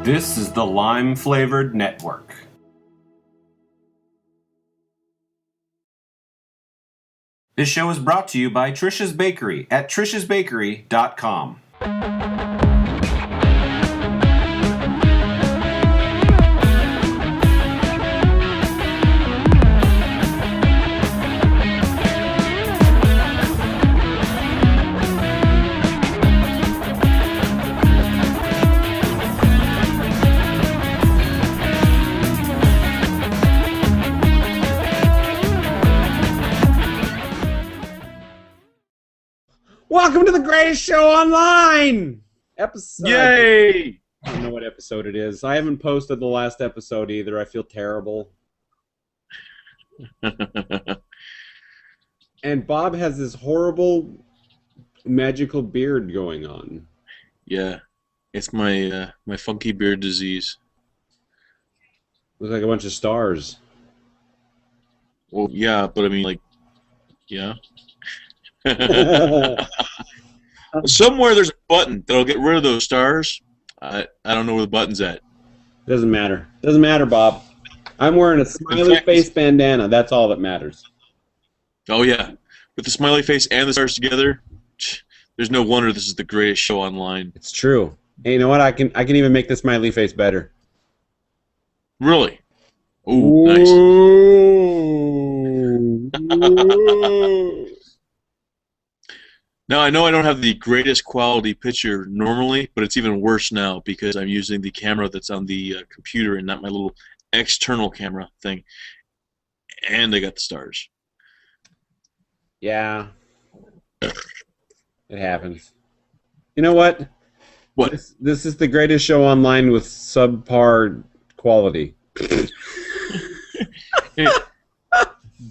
This is the Lime Flavored Network. This show is brought to you by Trisha's Bakery at trishasbakery.com. Welcome to the greatest show online! Episode. Yay! I don't know what episode it is. I haven't posted the last episode either. I feel terrible. And Bob has this horrible magical beard going on. Yeah, it's my my funky beard disease. Looks like a bunch of stars. Well, yeah, but I mean, like, yeah. Somewhere there's a button that'll get rid of those stars. I don't know where the button's at. Doesn't matter. Doesn't matter, Bob. I'm wearing a smiley face bandana. That's all that matters. Oh yeah, with the smiley face and the stars together, there's no wonder this is the greatest show online. It's true. Hey, you know what? I can even make the smiley face better. Really? Ooh, nice. Ooh. Now, I know I don't have the greatest quality picture normally, but it's even worse now because I'm using the camera that's on the computer and not my little external camera thing. And I got the stars. Yeah. It happens. You know what? What? This is the greatest show online with subpar quality.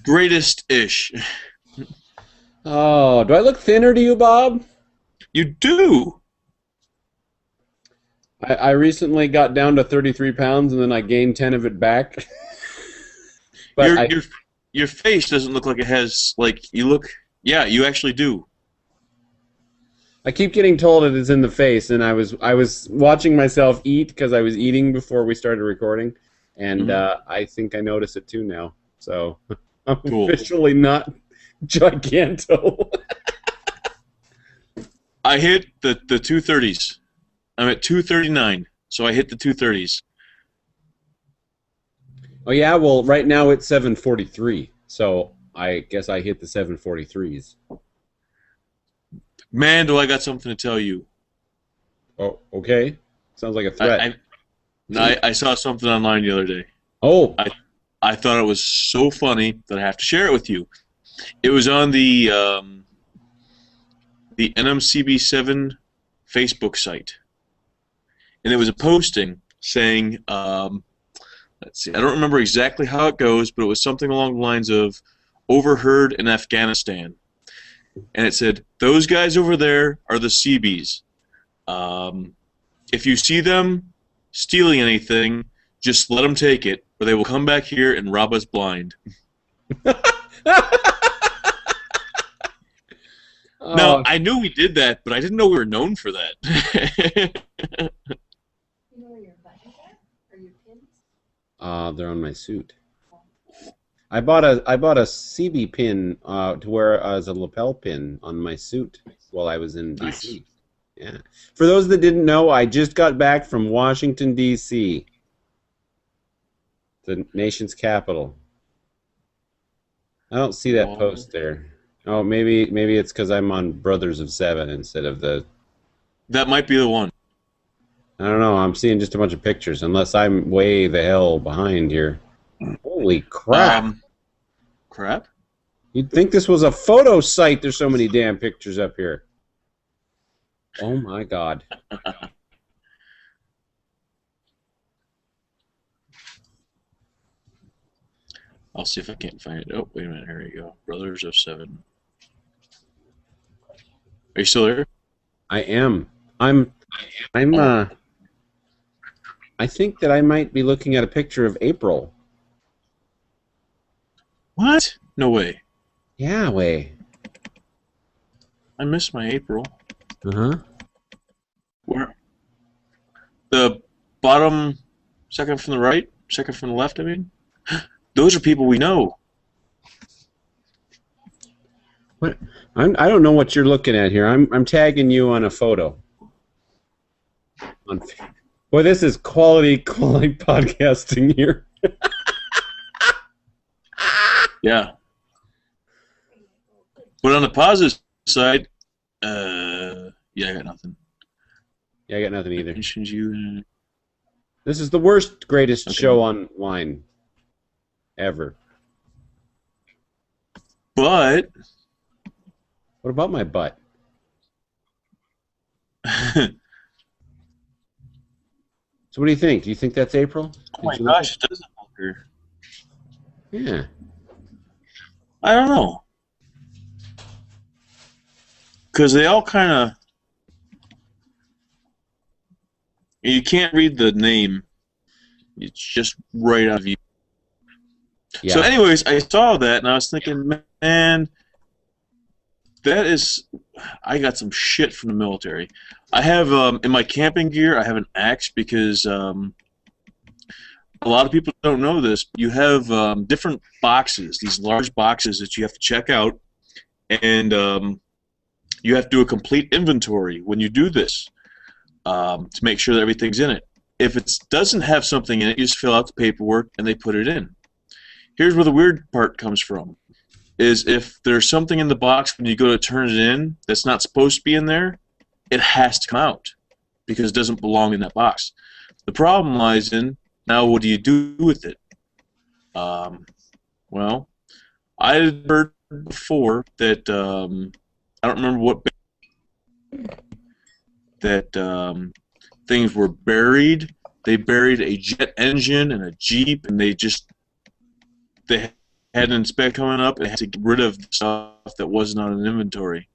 Greatest-ish. Oh, do I look thinner to you, Bob? You do. I recently got down to 33 pounds and then I gained 10 of it back. But your face doesn't look like it has, like, you look, yeah, you actually do. I keep getting told it is in the face, and I was watching myself eat because I was eating before we started recording, and I think I notice it too now. So I'm officially not giganto. I hit the 230s. I'm at 239, so I hit the 230s. Oh yeah, well right now it's 743, so I guess I hit the 743s. Man, do I got something to tell you. Oh, okay. Sounds like a threat. I saw something online the other day. Oh. I thought it was so funny that I have to share it with you. It was on the NMCB7 Facebook site, and it was a posting saying, let's see, I don't remember exactly how it goes, but it was something along the lines of overheard in Afghanistan, and it said, those guys over there are the Seabees. If you see them stealing anything, just let them take it, or they will come back here and rob us blind. Now, I knew we did that, but I didn't know we were known for that. You know where your buttons are? Or your pins? They're on my suit. I bought a CB pin to wear as a lapel pin on my suit while I was in DC. Nice. Yeah. For those that didn't know, I just got back from Washington DC, the nation's capital. I don't see that post there. Oh, maybe it's because I'm on Brothers of Seven instead of the... That might be the one. I don't know. I'm seeing just a bunch of pictures, unless I'm way the hell behind here. Holy crap. Crap? You'd think this was a photo site. There's so many damn pictures up here. Oh, my God. I'll see if I can't find it. Oh, wait a minute. Here we go. Brothers of Seven. Are you still there? I am. I think that I might be looking at a picture of April. What? No way. Yeah, way. I missed my April. Uh-huh. Where? The bottom, second from the right, second from the left, I mean. Those are people we know. What? I don't know what you're looking at here. I'm tagging you on a photo. Boy, this is quality podcasting here. Yeah. But on the positive side, yeah, I got nothing. Yeah, I got nothing either. You. This is the worst, greatest Okay. show online ever. But What about my butt? So what do you think? Do you think that's April? oh my Did you look gosh, it doesn't look her. at- Yeah. I don't know. Because they all kind of... You can't read the name. It's just right out of you. Yeah. So anyways, I saw that, and I was thinking, man, that is... I got some shit from the military. I have, in my camping gear, I have an axe because a lot of people don't know this. You have different boxes, these large boxes that you have to check out, and you have to do a complete inventory when you do this to make sure that everything's in it. If it doesn't have something in it, you just fill out the paperwork and they put it in. Here's where the weird part comes from, is if there's something in the box when you go to turn it in that's not supposed to be in there, it has to come out because it doesn't belong in that box. The problem lies in, now what do you do with it? Well, I had heard before that, I don't remember what, that things were buried. They buried a jet engine and a Jeep, and they had an inspector coming up and had to get rid of the stuff that wasn't on an inventory.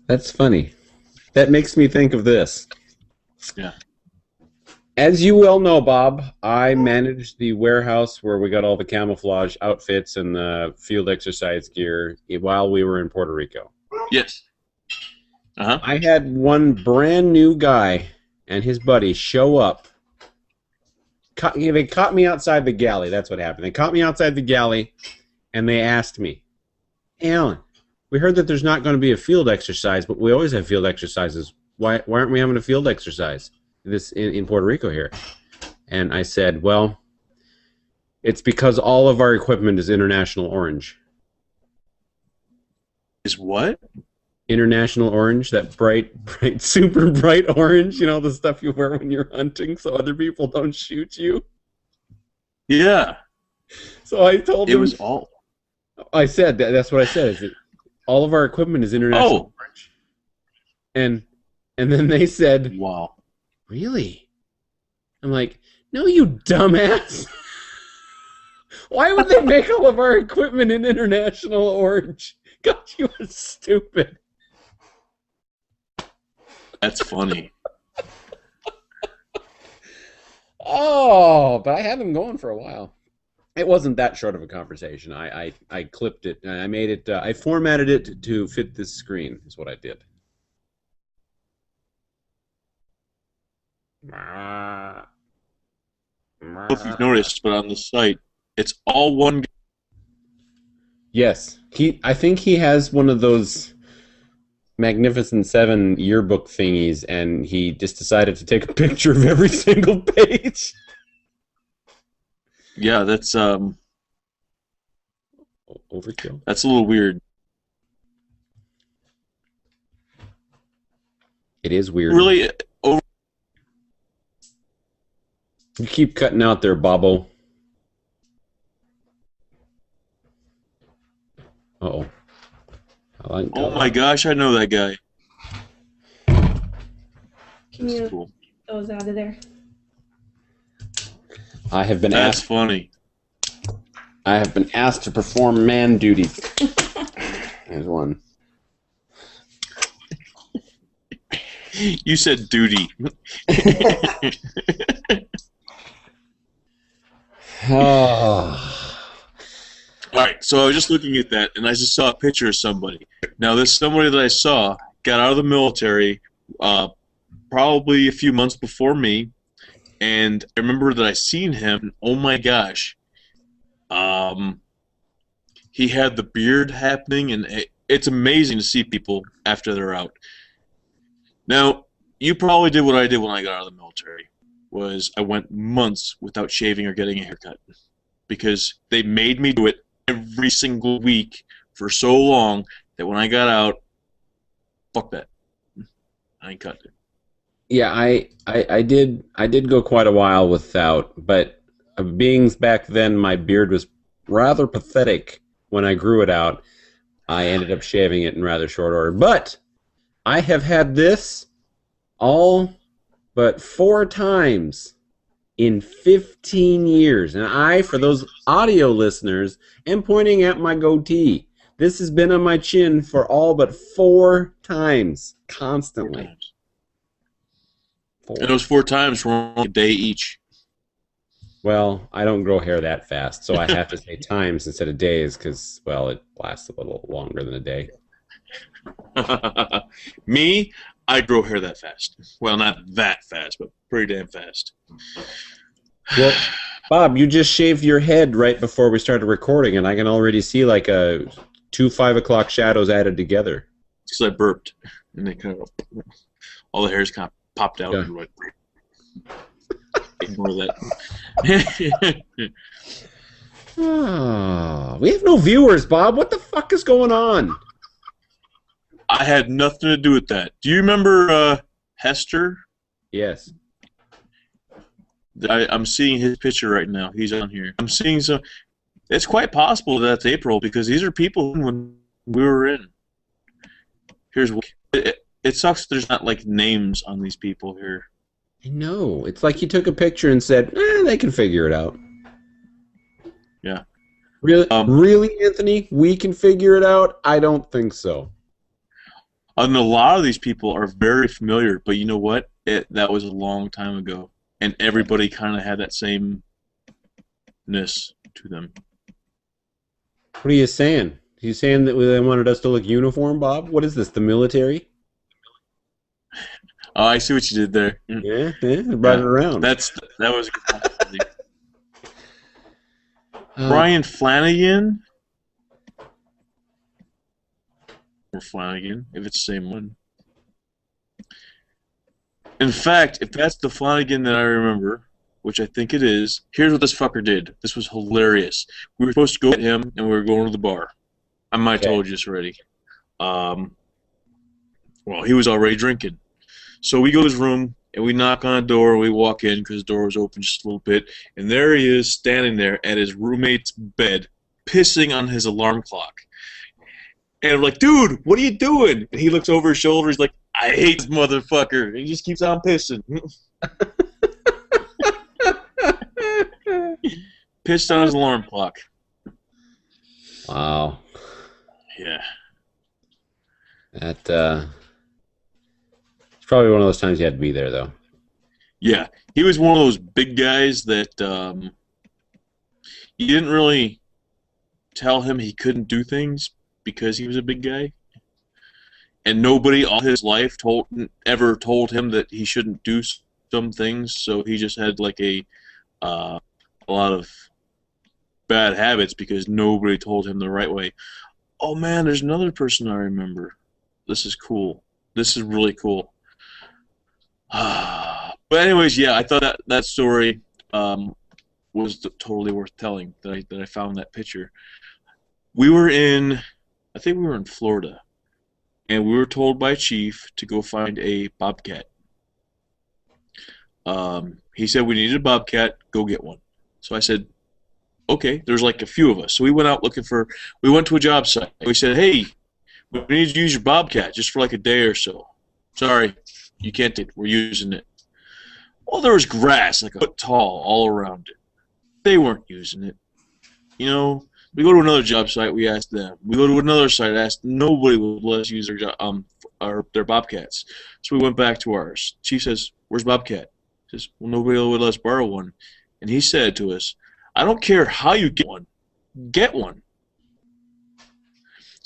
That's funny. That makes me think of this. Yeah. As you well know, Bob, I managed the warehouse where we got all the camouflage outfits and the field exercise gear while we were in Puerto Rico. Yes. Uh-huh. I had one brand new guy and his buddy show up. They caught me outside the galley. That's what happened. They caught me outside the galley, and they asked me, "Hey, Alan, we heard that there's not going to be a field exercise, but we always have field exercises. Why aren't we having a field exercise in Puerto Rico here?" And I said, "Well, it's because all of our equipment is International Orange." Is what? International Orange, that bright, super bright orange, you know, the stuff you wear when you're hunting so other people don't shoot you. Yeah. So I told It him, was all... I said, that's what I said, is that all of our equipment is International Orange. And then they said, Wow. "Really?" I'm like, "No, you dumbass. Why would they make all of our equipment in International Orange? God, you are stupid." That's funny. Oh, but I had them going for a while. It wasn't that short of a conversation. I clipped it and I made it. I formatted it to fit this screen. Is what I did. I don't know if you've noticed, but on the site, it's all one. Yes, I think he has one of those Magnificent Seven yearbook thingies, and he just decided to take a picture of every single page. Yeah, that's Overkill. That's a little weird. It is weird. Really, over. You keep cutting out there, Bobo. Uh-oh. Oh my gosh, I know that guy. Can you Cool. those out of there? I have been That's asked. funny. I have been asked to perform man duties. There's one. You said duty. Oh. All right, so I was just looking at that, and I just saw a picture of somebody. Now, this somebody that I saw got out of the military probably a few months before me, and I remember that I seen him, and oh my gosh, he had the beard happening, and it's amazing to see people after they're out. Now, you probably did what I did when I got out of the military, was I went months without shaving or getting a haircut, because they made me do it every single week for so long that when I got out, fuck that. I ain't cut it. Yeah, I did go quite a while without, but being back then my beard was rather pathetic when I grew it out. I ended up shaving it in rather short order. But I have had this all but 4 times in 15 years. And I, for those audio listeners, am pointing at my goatee. This has been on my chin for all but 4 times, constantly. 4. And those 4 times were only a day each. Well, I don't grow hair that fast, so I have to say times instead of days because, well, it lasts a little longer than a day. Me, I grow hair that fast. Well, not that fast, but pretty damn fast. Well, Bob, you just shaved your head right before we started recording, and I can already see like 2 5 o'clock shadows added together. Because I burped, and they kind of all the hairs kind of popped out. Yeah. And went, ignore that. We have no viewers, Bob. What the fuck is going on? I had nothing to do with that. Do you remember Hester? Yes. I'm seeing his picture right now. He's on here. I'm seeing some. It's quite possible that's April because these are people when we were in. Here's what. It sucks there's not like names on these people here. I know. It's like you took a picture and said, they can figure it out. Yeah. Really, really, Anthony? We can figure it out? I don't think so. And a lot of these people are very familiar, but you know what? That was a long time ago, and everybody kind of had that sameness to them. What are you saying? Are you saying that they wanted us to look uniform, Bob? What is this, the military? Oh, I see what you did there. Yeah, I brought it around. That was a good possibility. Brian Flanagan? Or Flanagan, if it's the same one. In fact, if that's the Flanagan that I remember, which I think it is, here's what this fucker did. This was hilarious. We were supposed to go get him, and we were going to the bar. I might have told you this already. Well, he was already drinking. So we go to his room, and we knock on the door, and we walk in because the door was open just a little bit, and there he is standing there at his roommate's bed, pissing on his alarm clock. And I'm like, dude, what are you doing? And he looks over his shoulder, he's like, I hate this motherfucker. And he just keeps on pissing. Pissed on his alarm clock. Wow. Yeah. That, it's probably one of those times you had to be there, though. Yeah. He was one of those big guys that you didn't really tell him he couldn't do things because he was a big guy. And nobody all his life ever told him that he shouldn't do some things, so he just had like a lot of bad habits because nobody told him the right way. Oh man, there's another person I remember. This is cool. This is really cool. But anyways, yeah, I thought that story was totally worth telling. That I found that picture. I think we were in Florida, and we were told by Chief to go find a bobcat. He said we needed a bobcat. Go get one. So I said, okay. There's like a few of us. So we went out we went to a job site. We said, hey, we need to use your bobcat just for like a day or so. Sorry, you can't take it. We're using it. Well, there was grass like a foot tall all around it. They weren't using it. You know, we go to another job site, we asked them. We go to another site, asked nobody would let us use their bobcats. So we went back to ours. Chief says, where's Bobcat? He says, well, nobody would let us borrow one. And he said to us, I don't care how you get one. Get one.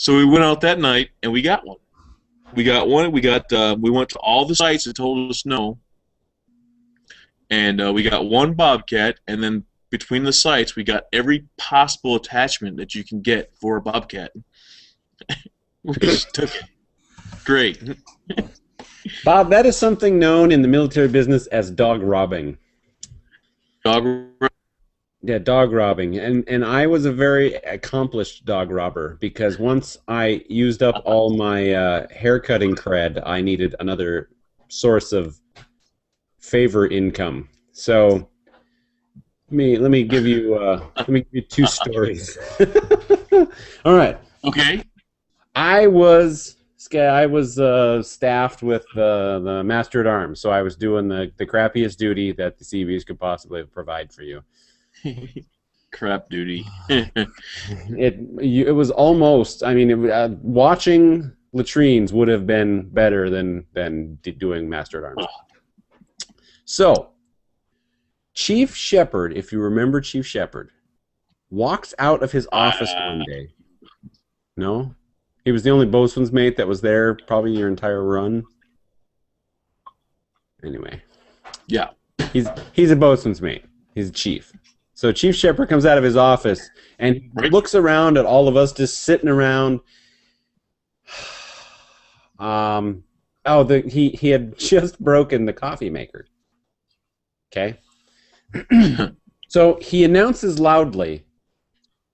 So we went out that night and we got one. We got one. We went to all the sites that told us no, and we got one bobcat. And then between the sites, we got every possible attachment that you can get for a bobcat. We just took it. Great. Bob, that is something known in the military business as dog robbing. Dog. Yeah, dog robbing. And I was a very accomplished dog robber because once I used up all my haircutting cred, I needed another source of favor income. So let me give you two stories. All right. Okay. I was staffed with the Master at Arms, so I was doing the crappiest duty that the Seabees could possibly provide for you. Crap duty. It was almost. I mean, watching latrines would have been better than doing Master at Arms. So, Chief Shepard, if you remember Chief Shepard, walks out of his office one day. No? He was the only boatswain's mate that was there probably your entire run. Anyway. Yeah. He's a boatswain's mate. He's a chief. So Chief Shepard comes out of his office and looks around at all of us just sitting around. He had just broken the coffee maker. Okay? So he announces loudly,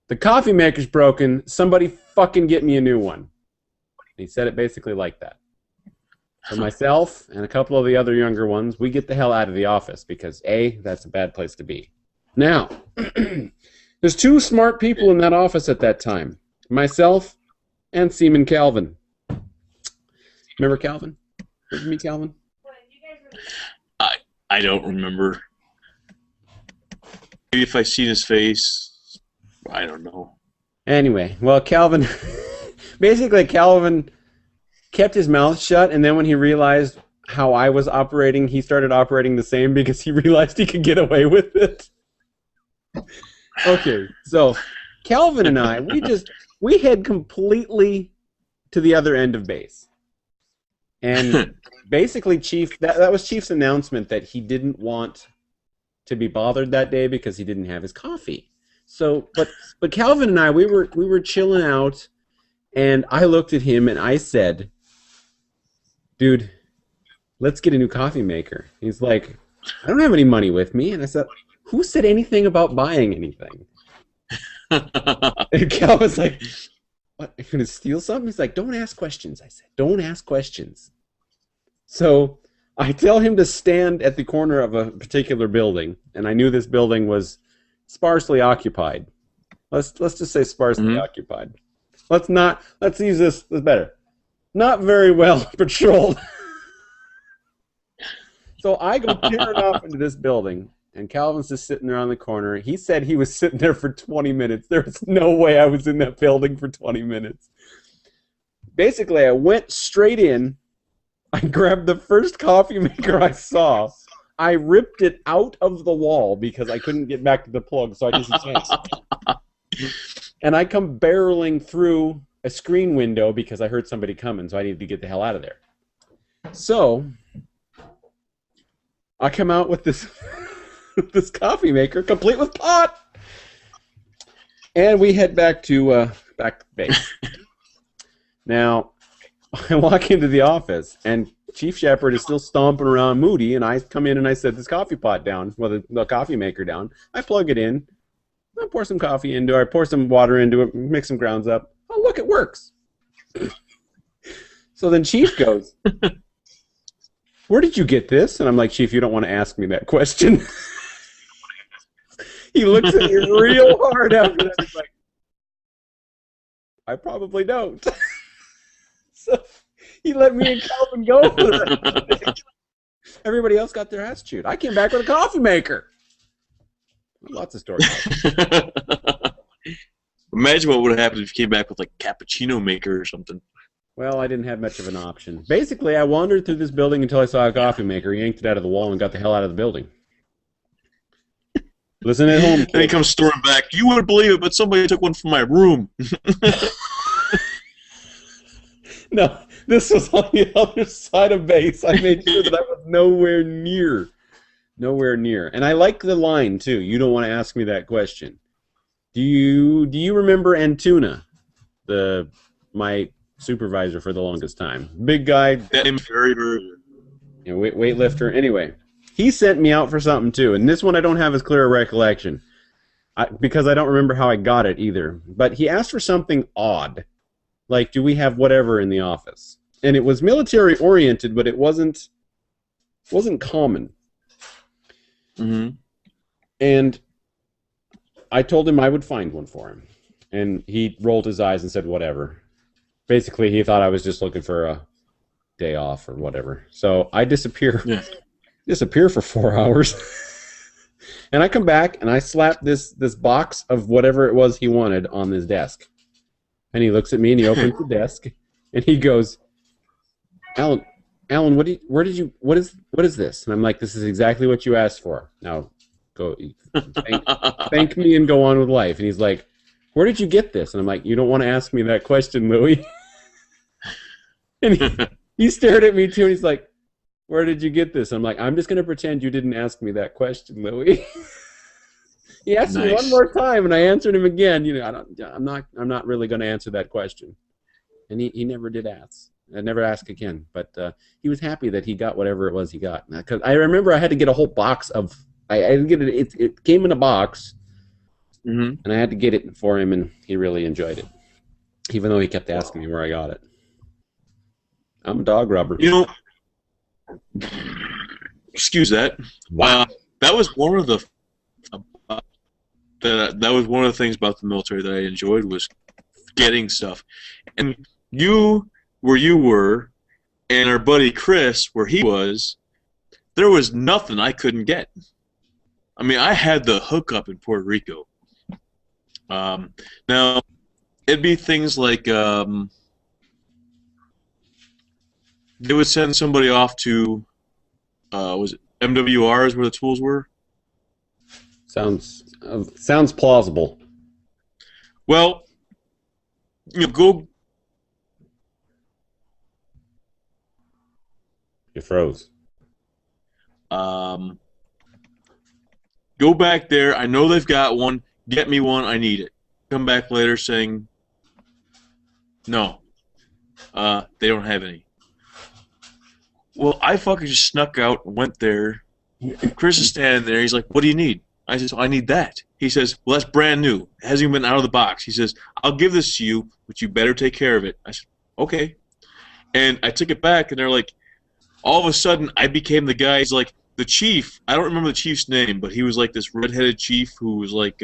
"The coffee maker's broken. Somebody fucking get me a new one." He said it basically like that. So myself and a couple of the other younger ones, we get the hell out of the office because A, that's a bad place to be. Now, there's two smart people in that office at that time. Myself and Seaman Calvin. Remember Calvin? Remember me, Calvin? I don't remember. Maybe if I seen his face, I don't know. Anyway, well, Calvin, basically Calvin kept his mouth shut, and then when he realized how I was operating, he started operating the same because he realized he could get away with it. Okay, so Calvin and I, we head completely to the other end of base. And basically, Chief, that was Chief's announcement that he didn't want to be bothered that day because he didn't have his coffee. So, but Calvin and I, we were chilling out, and I looked at him and I said, "Dude, let's get a new coffee maker." He's like, "I don't have any money with me," and I said, "Who said anything about buying anything?" And Calvin's like, "What? Are you gonna steal something?" He's like, "Don't ask questions." I said, "Don't ask questions." So I tell him to stand at the corner of a particular building, and I knew this building was sparsely occupied. Let's just say sparsely occupied. Let's use this better. Not very well patrolled. So I go tearing off into this building, and Calvin's just sitting there on the corner. He said he was sitting there for 20 minutes. There was no way I was in that building for 20 minutes. Basically, I went straight in. I grabbed the first coffee maker I saw. I ripped it out of the wall because I couldn't get back to the plug, so I just and I come barreling through a screen window because I heard somebody coming, so I needed to get the hell out of there. So I come out with this this coffee maker, complete with pot, and we head back to base. Now, I walk into the office, and Chief Shepard is still stomping around moody, and I come in and I set this coffee pot down, well, the coffee maker down. I plug it in. I pour some coffee into it. I pour some water into it, mix some grounds up. Oh, look, it works. So then Chief goes, "Where did you get this?" And I'm like, "Chief, you don't want to ask me that question." He looks at me real hard after that. He's like, "I probably don't." So he let me and Calvin go for that. Everybody else got their ass chewed. I came back with a coffee maker. Lots of stories. Imagine what would have happened if you came back with like cappuccino maker or something. Well, I didn't have much of an option. Basically, I wandered through this building until I saw a coffee maker, yanked it out of the wall, and got the hell out of the building. Listen at home, kid. Then he comes storming back. "You wouldn't believe it, but somebody took one from my room." No, this was on the other side of base. I made sure that I was nowhere near. Nowhere near. And I like the line, too. You don't want to ask me that question. Do you remember Antuna, my supervisor for the longest time? Big guy. That name is very, very. You know, weightlifter. Anyway, he sent me out for something, too. And this one I don't have as clear a recollection. Because I don't remember how I got it either. But he asked for something odd. Like, do we have whatever in the office? And it was military-oriented, but it wasn't common. Mm-hmm. And I told him I would find one for him. And he rolled his eyes and said, whatever. Basically, he thought I was just looking for a day off or whatever. So I disappear. Yeah. Disappear for 4 hours. And I come back, and I slap this box of whatever it was he wanted on his desk. And he looks at me, and he opens the desk, and he goes, Alan, what is this? And I'm like, this is exactly what you asked for. Now, go thank me and go on with life. And he's like, where did you get this? And I'm like, you don't want to ask me that question, Louie. And he stared at me, too, and he's like, where did you get this? I'm like, I'm just going to pretend you didn't ask me that question, Louie. He asked me one more time, and I answered him again. You know, I'm not really going to answer that question. And he never did ask. I never asked again. But he was happy that he got whatever it was he got. Because I remember I had to get a whole box of. I had to get it. It came in a box, and I had to get it for him, and he really enjoyed it, even though he kept asking me where I got it. I'm a dog rubber. You know. Excuse that. Wow. That was one of the. That was one of the things about the military that I enjoyed was getting stuff. And you, where you were, and our buddy Chris, where he was, there was nothing I couldn't get. I mean, I had the hookup in Puerto Rico. Now, it'd be things like they would send somebody off to, was it MWRs where the tools were? Sounds plausible. Well, you go. You froze. Go back there. I know they've got one. Get me one. I need it. Come back later saying, no, they don't have any. Well, I fucking just snuck out and went there. Chris is standing there. He's like, what do you need? I said, I need that. He says, well, that's brand new. It hasn't even been out of the box. He says, I'll give this to you, but you better take care of it. I said, okay. And I took it back, and they're like, all of a sudden, I became the guy. He's like, the chief. I don't remember the chief's name, but he was like this redheaded chief who was like,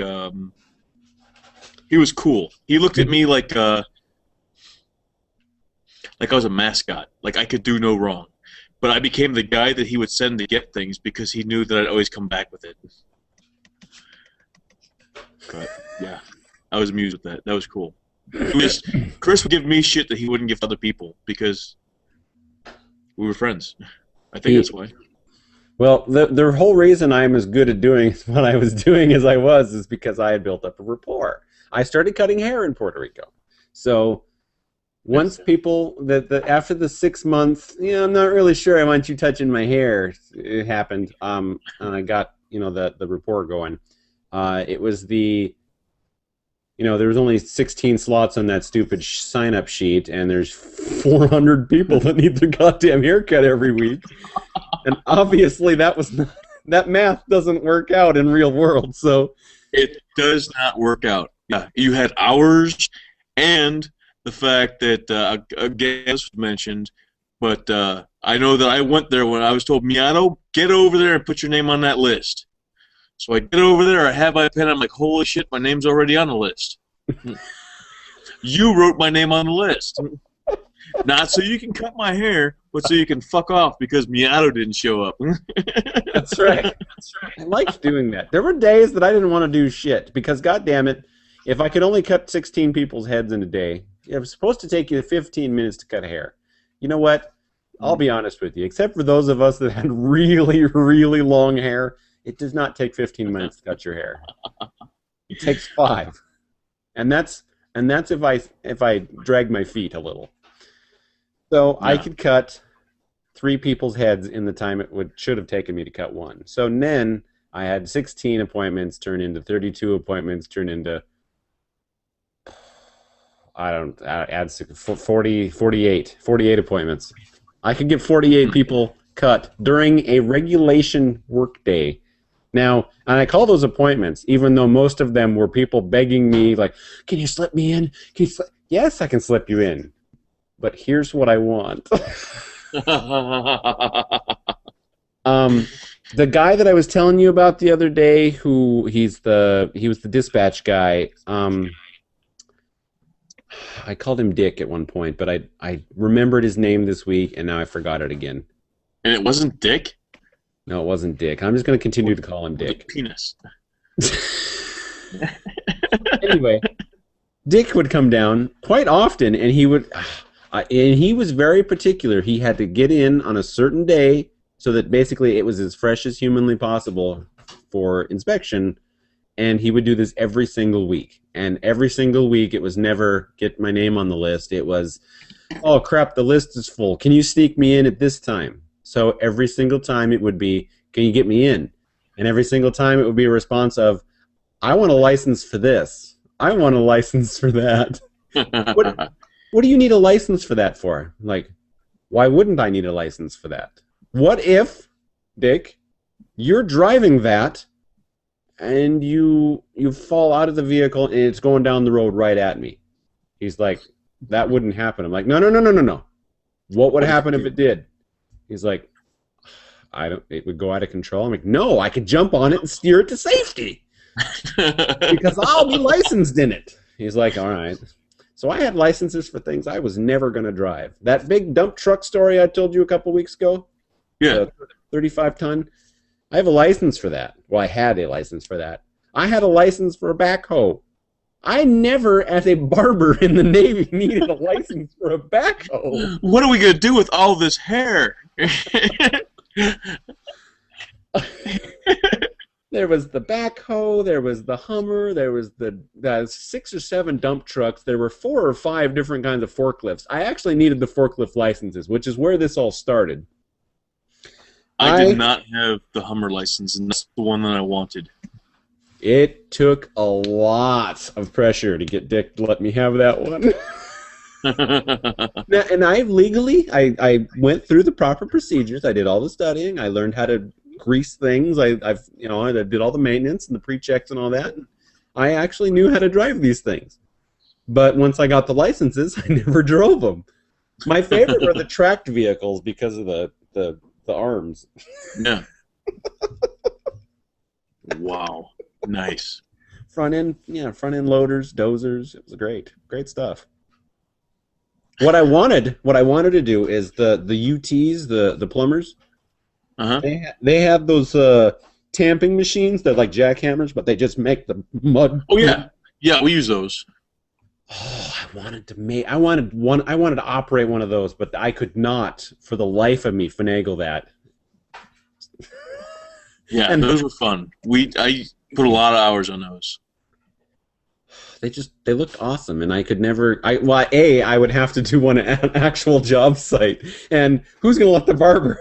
he was cool. He looked at me like I was a mascot. Like I could do no wrong. But I became the guy that he would send to get things because he knew that I'd always come back with it. But yeah, I was amused with that. That was cool. Chris would give me shit that he wouldn't give to other people because we were friends. I think that's why. Well, the whole reason I'm as good at doing what I was doing as I was is because I had built up a rapport. I started cutting hair in Puerto Rico. So once people, after the 6 months, I'm not really sure I want you touching my hair, it happened, and I got, the rapport going. It was there was only 16 slots on that stupid sign-up sheet, and there's 400 people that need their goddamn haircut every week. And obviously that math doesn't work out in real world, so. It does not work out. Yeah, you had hours and the fact that, again, this was mentioned, but I know that I went there when I was told, Miato, get over there and put your name on that list. So I get over there, I have my pen, I'm like, holy shit, my name's already on the list. You wrote my name on the list. Not so you can cut my hair, but so you can fuck off because Miato didn't show up. That's right. I liked doing that. There were days that I didn't want to do shit because, goddamn it, if I could only cut 16 people's heads in a day, it was supposed to take you 15 minutes to cut hair. You know what? I'll be honest with you. Except for those of us that had really, really long hair, it does not take 15 minutes to cut your hair. It takes 5, and that's if I drag my feet a little. So I Yeah. could cut 3 people's heads in the time it should have taken me to cut one. So then I had 16 appointments turn into 32 appointments turn into add 48 appointments. I could get 48 people cut during a regulation work day. Now, and I call those appointments, even though most of them were people begging me, like, "Can you slip me in? Can you Yes, I can slip you in, but here's what I want." The guy that I was telling you about the other day, he was the dispatch guy. I called him Dick at one point, but I remembered his name this week, and now I forgot it again. And it wasn't Dick? No, it wasn't Dick. I'm just going to continue to call him Dick. Penis. Anyway, Dick would come down quite often, and he was very particular. He had to get in on a certain day so that basically it was as fresh as humanly possible for inspection, and he would do this every single week. And every single week, it was never get my name on the list. It was, "Oh, crap, the list is full. Can you sneak me in at this time?" So every single time it would be, "Can you get me in?" And every single time it would be a response of, "I want a license for this. I want a license for that." What do you need a license for that for? Like, why wouldn't I need a license for that? What if, Dick, you're driving that and you fall out of the vehicle and it's going down the road right at me? He's like, "That wouldn't happen." I'm like, No. What would happen if it did? He's like, "It would go out of control." I'm like, "No, I could jump on it and steer it to safety because I'll be licensed in it." He's like, "All right." So I had licenses for things I was never going to drive. That big dump truck story I told you a couple weeks ago, Yeah. 35-ton, I have a license for that. Well, I had a license for that. I had a license for a backhoe. I never, as a barber in the Navy, needed a license for a backhoe. What are we going to do with all this hair? There was the backhoe, there was the Hummer, there was the 6 or 7 dump trucks. There were 4 or 5 different kinds of forklifts. I actually needed the forklift licenses, which is where this all started. I did not have the Hummer license, and that's the one that I wanted. It took a lot of pressure to get Dick to let me have that one. Now, and I went through the proper procedures. I did all the studying. I learned how to grease things. I did all the maintenance and the pre-checks and all that. I actually knew how to drive these things. But once I got the licenses, I never drove them. My favorite were the tracked vehicles because of the arms. Yeah. Wow. Nice. Front end loaders, dozers. It was great stuff. What I wanted to do is the UTs, the plumbers. Uh-huh. They have those tamping machines that like jackhammers, but they just make the mud. Oh yeah, yeah, we use those. Oh, I wanted to operate one of those, but I could not, for the life of me, finagle that. Yeah, And those were fun. I put a lot of hours on those. They looked awesome, and I could never. I would have to do one at an actual job site, and who's gonna let the barber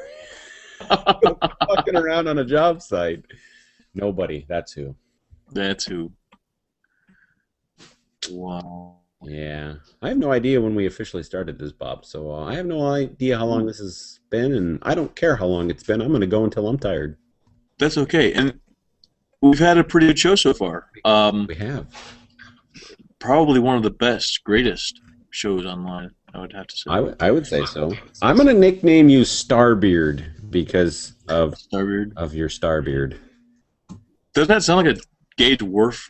fucking around on a job site? Nobody. That's who. That's who. Wow. Yeah, I have no idea when we officially started this, Bob. So I have no idea how long this has been, and I don't care how long it's been. I'm gonna go until I'm tired. That's okay, and we've had a pretty good show so far. We have. Probably one of the best, greatest shows online, I would have to say. I would say so. I'm gonna nickname you Starbeard because of Starbeard. of your Starbeard. Doesn't that sound like a gay dwarf?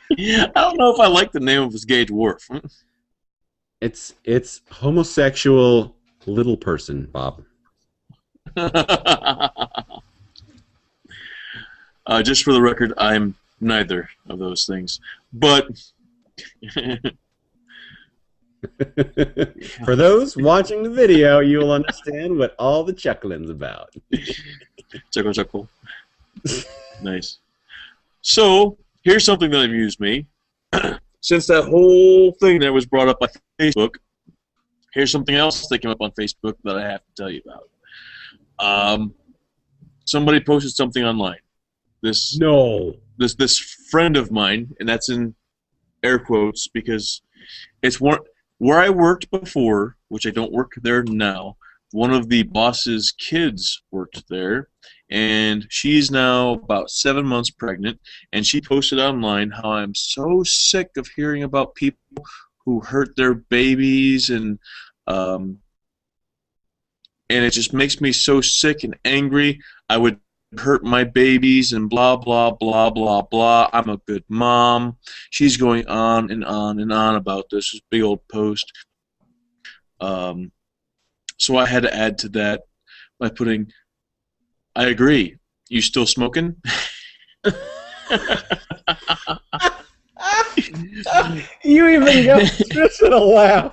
I don't know if I like the name of his gay dwarf. It's homosexual little person, Bob. Just for the record, I'm neither of those things. But For those watching the video, you will understand what all the chuckling's about. chuckle, chuckle. Nice. So here's something that amused me. since that whole thing that was brought up by Facebook, here's something else that came up on Facebook that I have to tell you about. Somebody posted something online. This friend of mine, and that's in air quotes because it's one where I worked before, which I don't work there now. One of the boss's kids worked there, and she's now about 7 months pregnant, and she posted online how I'm so sick of hearing about people who hurt their babies, and it just makes me so sick and angry. I would hurt my babies and blah, blah, blah, blah, blah. I'm a good mom. She's going on and on and on about this big old post. So I had to add to that by putting, I agree. You still smoking? You even got Trish in a laugh.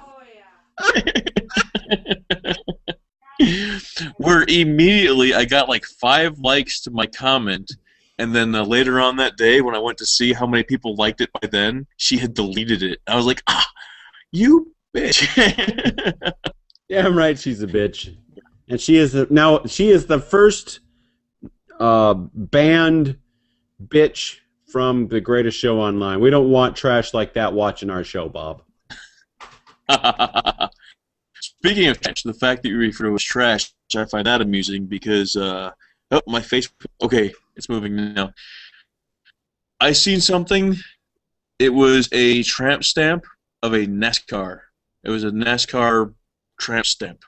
Where immediately I got like 5 likes to my comment, and then later on that day when I went to see how many people liked it by then, she had deleted it. I was like, you bitch. Yeah, I'm right. She's a bitch, and she is the first banned bitch from the Greatest Show Online. We don't want trash like that watching our show, Bob. Speaking of trash, the fact that you refer to it as trash, I find that amusing because my face. Okay, it's moving now. I seen something. It was a tramp stamp of a NASCAR. It was a NASCAR tramp stamp.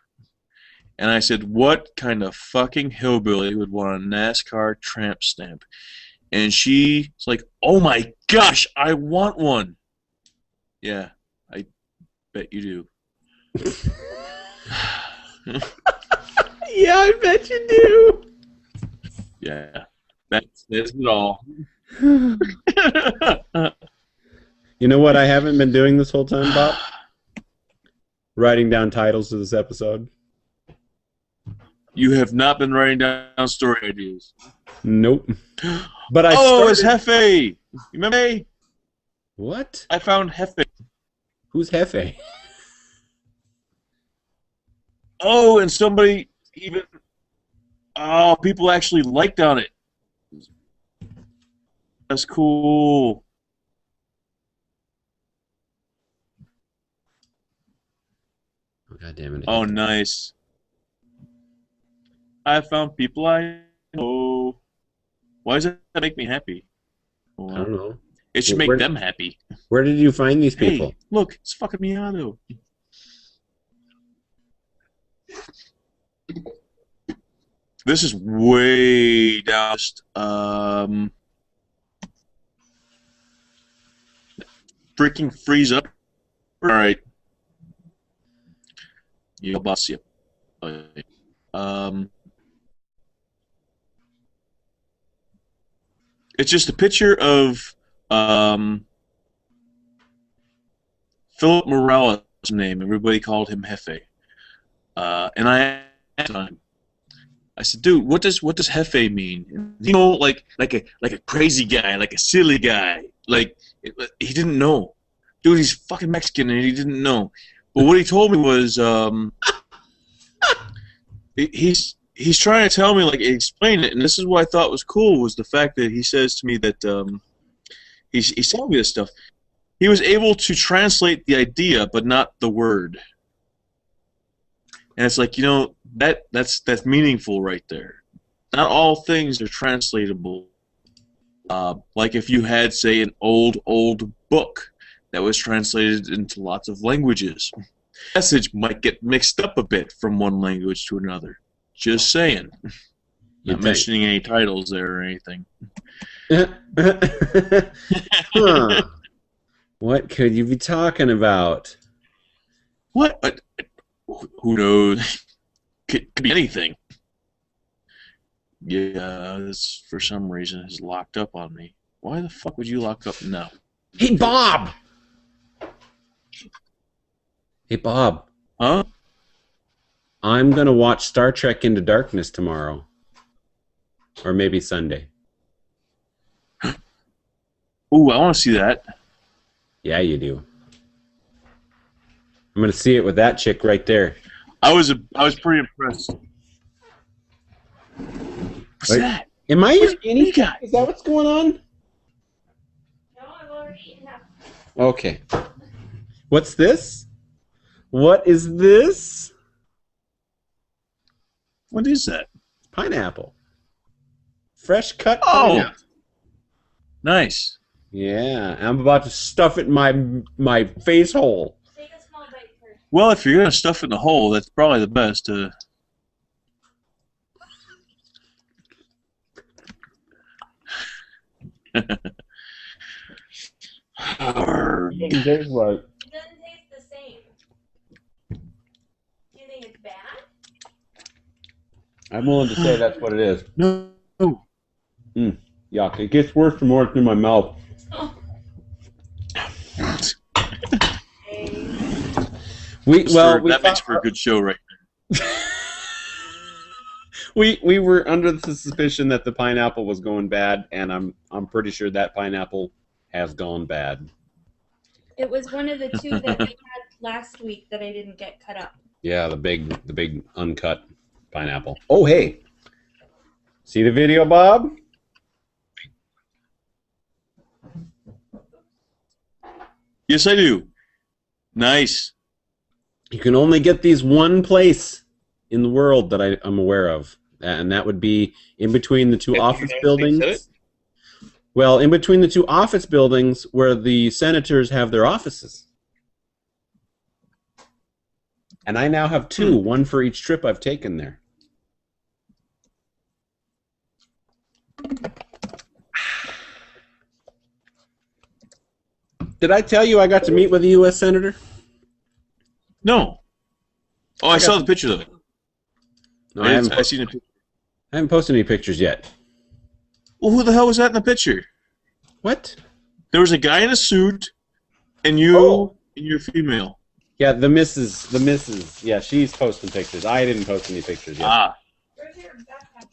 And I said, what kind of fucking hillbilly would want a NASCAR tramp stamp? And she's like, oh my gosh, I want one. Yeah, I bet you do. Yeah, I bet you do. Yeah, that's it all. You know what I haven't been doing this whole time, Bob? Writing down titles to this episode. You have not been writing down story ideas. Nope. But it's Hefe. You remember me? What? I found Hefe. Who's Hefe? Oh, and somebody even... Oh, people actually liked on it. That's cool. Oh, God damn it. Oh, nice. I found people I know. Why does that make me happy? Well, I don't know. It should make them happy. Where did you find these people? Hey, look, it's fucking Miato. This is way down. Freaking freeze up. All right. You'll boss you. It's just a picture of Philip Morales' name. Everybody called him Hefe. And I asked him, I said, dude, what does Hefe mean? You know, like a crazy guy, like a silly guy. Like he didn't know. Dude, he's fucking Mexican and he didn't know. But what he told me was he's trying to tell me, like, explain it, and this is what I thought was cool, was the fact that he says to me that he's telling me this stuff. He was able to translate the idea, but not the word. And it's like, you know, that's meaningful right there. Not all things are translatable. Like if you had, say, an old book that was translated into lots of languages, the message might get mixed up a bit from one language to another. Just saying. Not mentioning any titles there or anything. Huh. What could you be talking about? What? Who knows? Could be anything. Yeah, this for some reason is locked up on me. Why the fuck would you lock up now? Hey, Bob! Hey, Bob. Huh? I'm going to watch Star Trek Into Darkness tomorrow. Or maybe Sunday. Ooh, I want to see that. Yeah, you do. I'm gonna see it with that chick right there. I was pretty impressed. What's Wait, that? am I your guinea got? pig? Is that what's going on? No, I've already eaten that. Okay. What's this? What is this? What is that? Pineapple. Fresh cut Oh, pineapple. nice. Yeah, I'm about to stuff it in my face hole. Take a small bite first. Well, if you're gonna stuff it in the hole, that's probably the best. It tastes like. It doesn't taste the same. Do you think it's bad? I'm willing to say that's what it is. No. Yuck! It gets worse the more it's in my mouth. Oh. That makes for a good show, right? We were under the suspicion that the pineapple was going bad, and I'm pretty sure that pineapple has gone bad. It was one of the two that we had last week that I didn't get cut up. Yeah, the big uncut pineapple. Oh, hey. See the video, Bob? Yes, I do. Nice. You can only get these one place in the world that I'm aware of, and that would be in between the two office buildings. Well, in between the two office buildings where the senators have their offices. And I now have two, one for each trip I've taken there. Did I tell you I got to meet with a U.S. Senator? No. Oh, I saw the picture of it. No, I seen it. I haven't posted any pictures yet. Well, who the hell was that in the picture? What? There was a guy in a suit, and you, and you're female. Yeah, the missus. Yeah, she's posting pictures. I didn't post any pictures yet. Ah. Where's your backpack?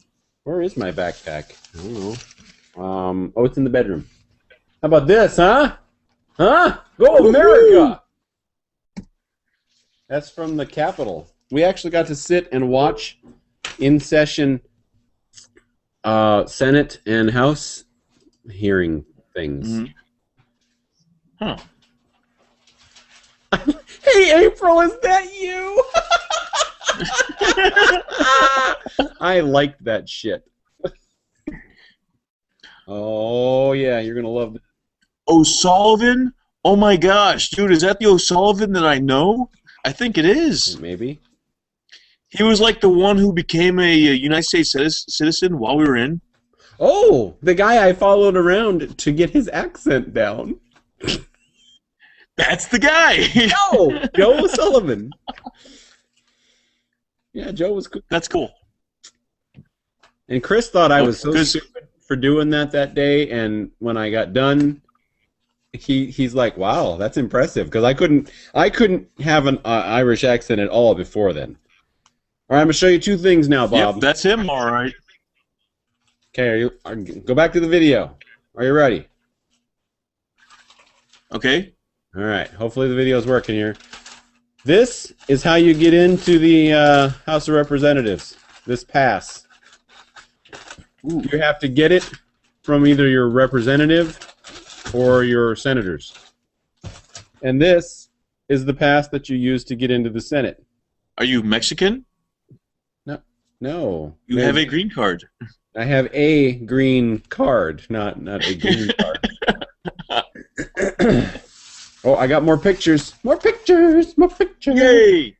Where is my backpack? I don't know. Oh, it's in the bedroom. How about this, huh? Huh? Go America! That's from the Capitol. We actually got to sit and watch in session Senate and House hearing things. Mm-hmm. Huh. Hey, April, is that you? I liked that shit. Oh, yeah, you're going to love this. O'Sullivan? Oh my gosh, dude, is that the O'Sullivan that I know? I think it is. Maybe. He was like the one who became a United States citizen while we were in. Oh, the guy I followed around to get his accent down. That's the guy. No, Joe O'Sullivan. Yeah, Joe was good. That's cool. And Chris thought I was so 'cause- stupid for doing that day, and when I got done, he's like, "Wow, that's impressive," because I couldn't have an Irish accent at all before then. All right, I'm gonna show you two things now, Bob. Yep, that's him, all right. Okay, go back to the video. Are you ready? Okay. All right. Hopefully the video is working here. This is how you get into the House of Representatives. This pass. Ooh. You have to get it from either your representative or your senators. And this is the pass that you use to get into the Senate. Are you Mexican? No. You have a green card. I have a green card, not a green card. Oh, I got more pictures. More pictures. More pictures. Yay!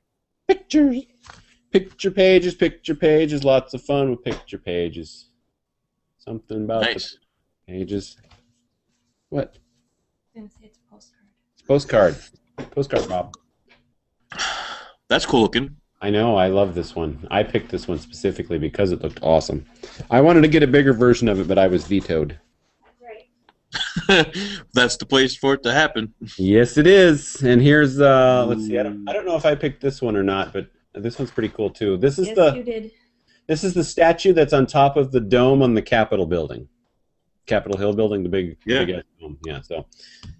Pictures. Picture pages. Lots of fun with picture pages. Something about Nice. the pages. What? I was gonna say it's a postcard. It's a postcard. Postcard, Bob. That's cool looking. I know. I love this one. I picked this one specifically because it looked awesome. I wanted to get a bigger version of it, but I was vetoed. Right. That's the place for it to happen. Yes, it is. And here's let's see. I don't know if I picked this one or not, but this one's pretty cool too. This is Yes, the you did. this is the statue that's on top of the dome on the Capitol building. Capitol Hill building, the big, Yeah. big dome. Yeah. So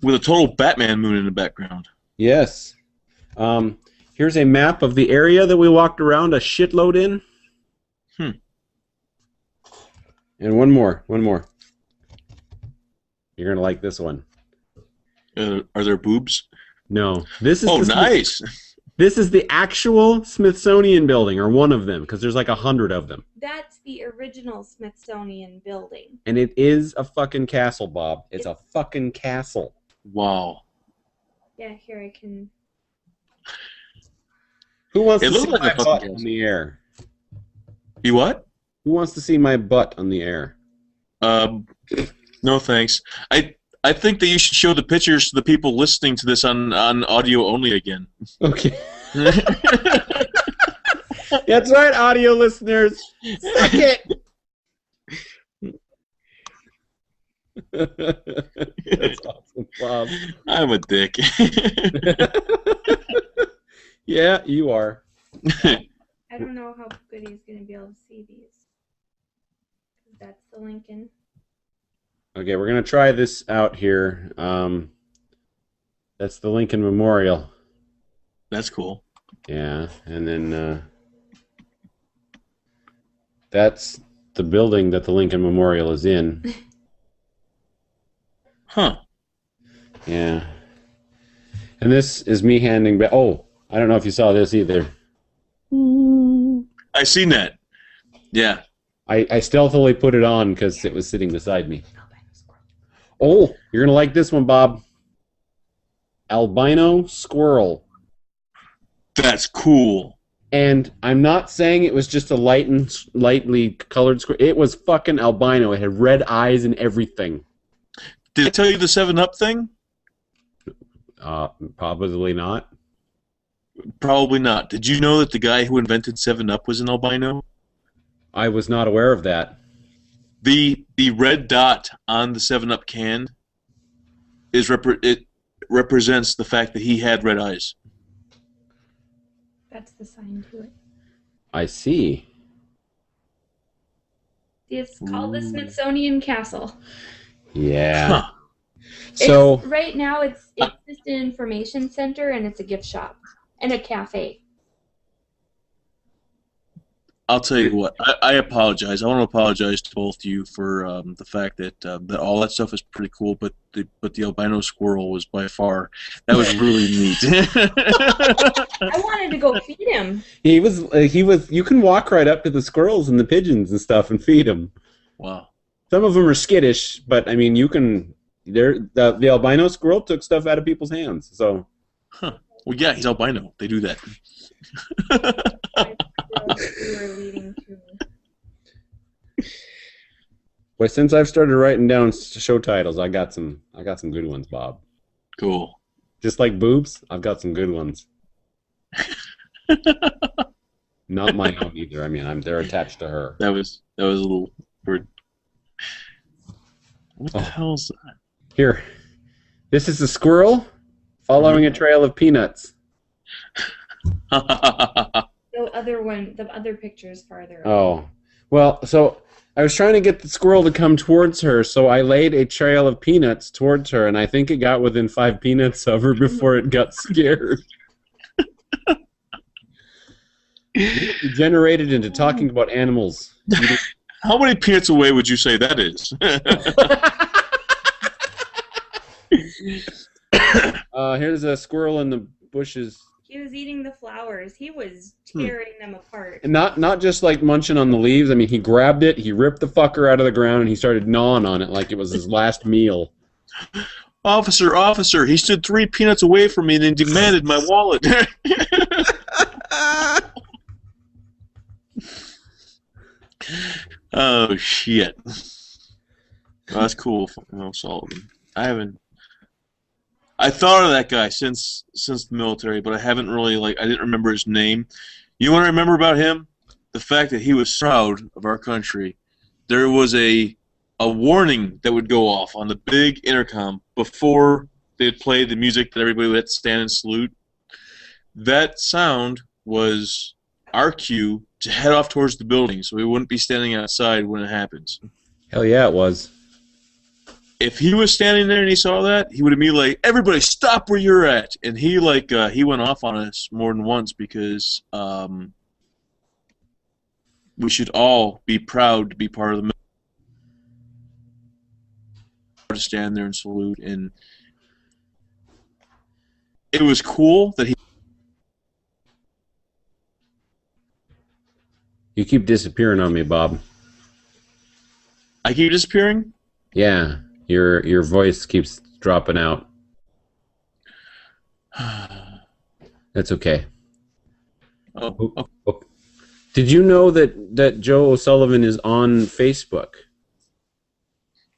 With a total Batman moon in the background. yes. Here's a map of the area that we walked around a shitload in. And one more. You're gonna like this one. Are there boobs? No, this is Oh, nice. This is the actual Smithsonian building, or one of them, because there's like 100 of them. That's the original Smithsonian building. And it is a fucking castle, Bob. It's a fucking castle. Wow. Yeah, here I can. Who wants It to looks see like my a fucking butt castle. on the air? You what? Who wants to see my butt on the air? No thanks. I think that you should show the pictures to the people listening to this on audio only again. Okay. That's right, audio listeners. Suck it. That's awesome, Bob. I'm a dick. Yeah, you are. I don't know how good he's going to be able to see these. That's the Lincoln. Okay, we're gonna try this out here. That's the Lincoln Memorial. That's cool. Yeah, and then that's the building that the Lincoln Memorial is in. Huh. Yeah. And this is me handing back. Oh, I don't know if you saw this either. I seen that. Yeah. I stealthily put it on because it was sitting beside me. Oh, you're going to like this one, Bob. Albino Squirrel. That's cool. And I'm not saying it was just a lightly colored squirrel. It was fucking albino. It had red eyes and everything. Did I tell you the 7-Up thing? Probably not. Probably not. Did you know that the guy who invented 7-Up was an albino? I was not aware of that. The red dot on the 7-Up can is it represents the fact that he had red eyes. That's the sign to it. I see. It's called the Smithsonian Castle. Yeah. Huh. So Right now it's just an information center and it's a gift shop and a cafe. I'll tell you what. I apologize. I want to apologize to both of you for the fact that that all that stuff is pretty cool, but the albino squirrel was by far that was really neat. I wanted to go feed him. he was. You can walk right up to the squirrels and the pigeons and stuff and feed them. Wow. Some of them are skittish, but I mean, you can. The albino squirrel took stuff out of people's hands. So. Huh. Well, yeah, he's albino. They do that. We were leading to. Well, since I've started writing down show titles, I got some good ones, Bob. Cool. Just like boobs, I've got some good ones. Not my own either. I mean, they're attached to her. That was a little weird. What the hell's that? Here, this is a squirrel following a trail of peanuts. The other picture's farther. Oh, well, so I was trying to get the squirrel to come towards her, so I laid a trail of peanuts towards her, and I think it got within 5 peanuts of her before it got scared. It degenerated into talking about animals. How many peanuts away would you say that is? Here's a squirrel in the bushes. He was eating the flowers. He was tearing them apart. And not just like munching on the leaves. I mean, he grabbed it, he ripped the fucker out of the ground, and he started gnawing on it like it was his last meal. Officer, he stood 3 peanuts away from me and then demanded my wallet. Oh, shit. Oh, that's cool, fucking Al Sullivan. I thought of that guy since the military, but I haven't really, I didn't remember his name. You want to remember about him? The fact that he was proud of our country. There was a warning that would go off on the big intercom before they'd play the music that everybody would have to stand and salute. That sound was our cue to head off towards the building so we wouldn't be standing outside when it happens. Hell yeah, it was. if he was standing there and he saw that, he would immediately like, everybody stop where you're at. And he he went off on us more than once because we should all be proud to be part of the military, to stand there and salute. And it was cool that he. You keep disappearing on me, Bob. I keep disappearing? Yeah, your voice keeps dropping out. That's okay. Oh. Oh. Did you know that Joe O'Sullivan is on Facebook?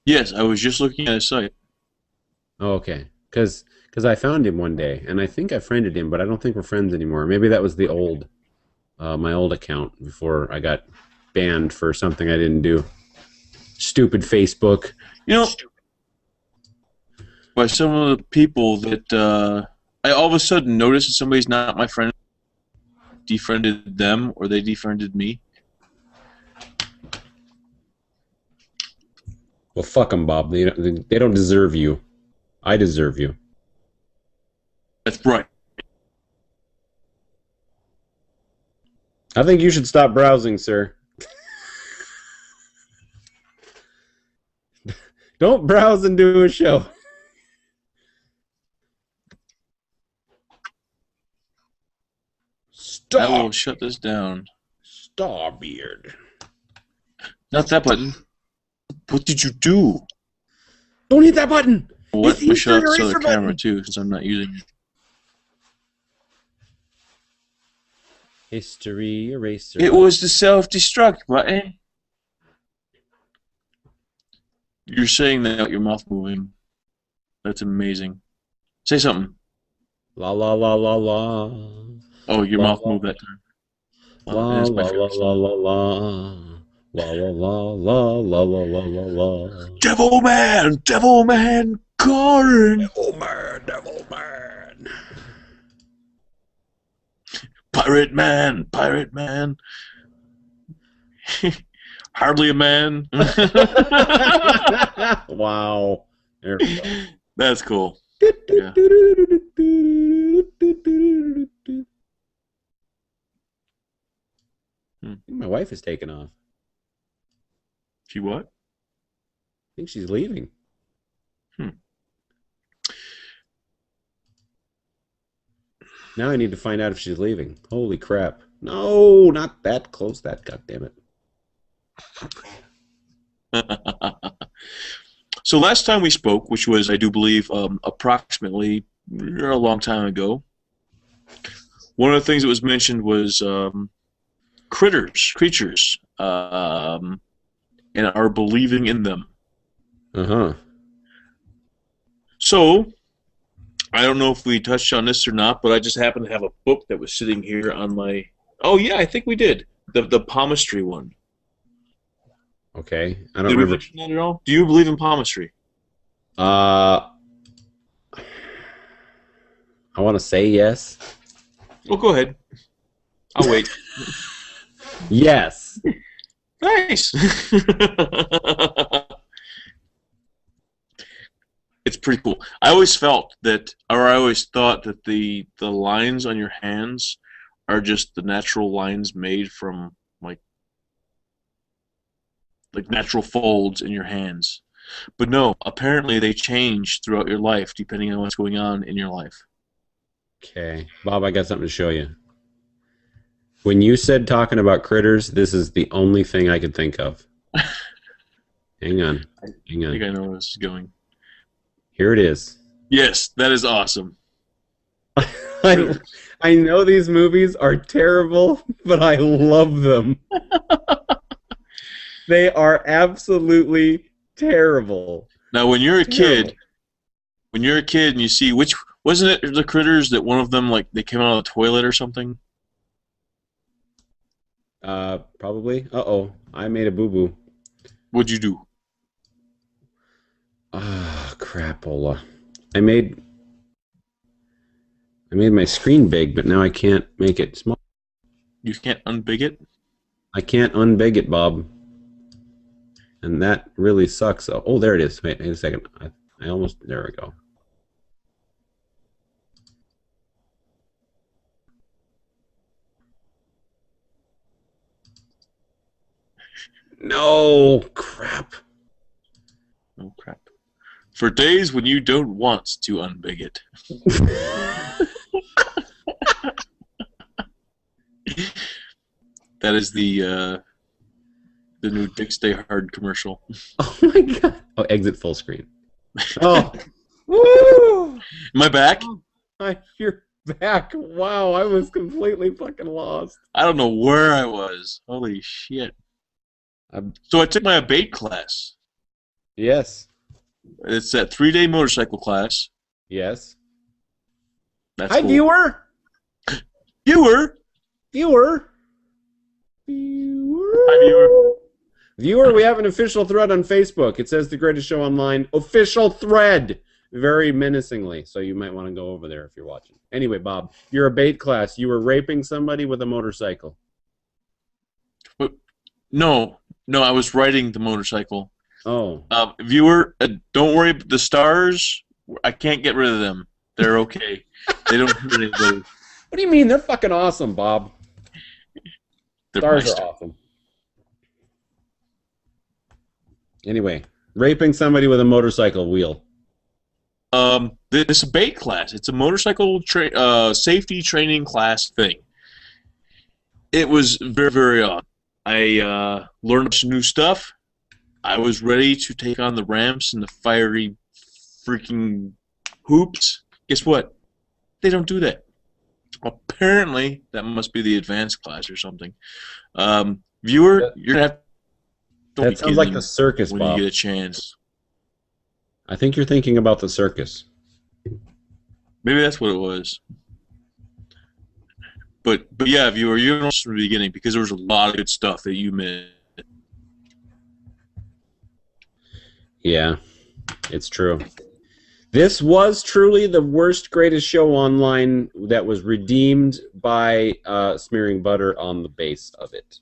Yes, I was just looking at his site. Oh, okay. Because I found him one day, and I think I friended him, but I don't think we're friends anymore. Maybe that was the old, my old account before I got banned for something I didn't do. Stupid Facebook. You know, by some of the people that I all of a sudden notice that somebody's not my friend, defriended them, or they defriended me. Well, fuck them, Bob. They don't deserve you. I deserve you. That's right. I think you should stop browsing, sir. Don't browse and do a show. I will shut this down. Starbeard. Not that button. What did you do? Don't hit that button. Well, let me shut Easter the other eraser camera button. too, since I'm not using it. History eraser. It was the self-destruct button. You're saying that with your mouth moving. That's amazing. Say something. La la la la la. Oh, your La, mouth la, moved that time. La That is la my la favorite la song. la la. La la la la la la la la la. Devil man, calling. Devil man. Pirate man. Hardly a man. Wow. There we go. That's cool. Yeah. I think my wife is taking off. She what? I think she's leaving. Now I need to find out if she's leaving. Holy crap. No, not that close. That goddammit. So last time we spoke, which was, I do believe, approximately a long time ago, one of the things that was mentioned was creatures, and our believing in them. Uh-huh. So, I don't know if we touched on this or not, but I just happened to have a book that was sitting here on my... Oh, yeah, I think we did. The palmistry one. Okay. I don't Did we remember. mention that at all? Do you believe in palmistry? I want to say yes. Well, go ahead. I'll wait. Yes. Nice. It's pretty cool. I always felt that, or I always thought that the lines on your hands are just the natural lines made from like natural folds in your hands. But no, apparently they change throughout your life depending on what's going on in your life. Okay. Bob, I got something to show you. When you said talking about critters, this is the only thing I could think of. Hang on. I think I know where this is going. Here it is. Yes, that is awesome. I know these movies are terrible, but I love them. They are absolutely terrible. Now, when you're a Terrible. kid, and you see which wasn't it the critters that one of them like they came out of the toilet or something? Probably. Uh-oh. I made a boo-boo. What'd you do? Ah, crapola. I made my screen big, but now I can't make it small. You can't unbig it? I can't unbig it, Bob. and that really sucks. Oh, there it is. Wait a second. I almost, there we go. No, crap. Oh, crap. For days when you don't want to unbig it. That is the new Dick Stay Hard commercial. Oh my god. Oh, exit full screen. Oh. Woo! Am I back? You're back. Wow, I was completely fucking lost. I don't know where I was. Holy shit. So I took my abate class. Yes. It's that 3-day motorcycle class. Yes. That's Hi, cool. viewer. Viewer. Viewer. Hi, viewer. Viewer, we have an official thread on Facebook. It says The Greatest Show Online. Official thread. Very menacingly. So you might want to go over there if you're watching. Anyway, Bob, you're a bait class. You were raping somebody with a motorcycle. No, I was riding the motorcycle. Oh. Viewer, don't worry. The stars, I can't get rid of them. They're okay. They don't hurt anybody. What do you mean? They're fucking awesome, Bob. They're Stars are awesome. Anyway, raping somebody with a motorcycle wheel. This abate class. It's a motorcycle safety training class thing. It was very, very odd. I learned a bunch of new stuff. I was ready to take on the ramps and the fiery freaking hoops. Guess what? They don't do that. Apparently, that must be the advanced class or something. Viewer, you're going to have to... That sounds like the circus, when Bob. you get a chance. I think you're thinking about the circus. Maybe that's what it was. But yeah, viewer, you're not from the beginning because there was a lot of good stuff that you missed. Yeah, it's true. This was truly the worst Greatest Show Online that was redeemed by smearing butter on the base of it.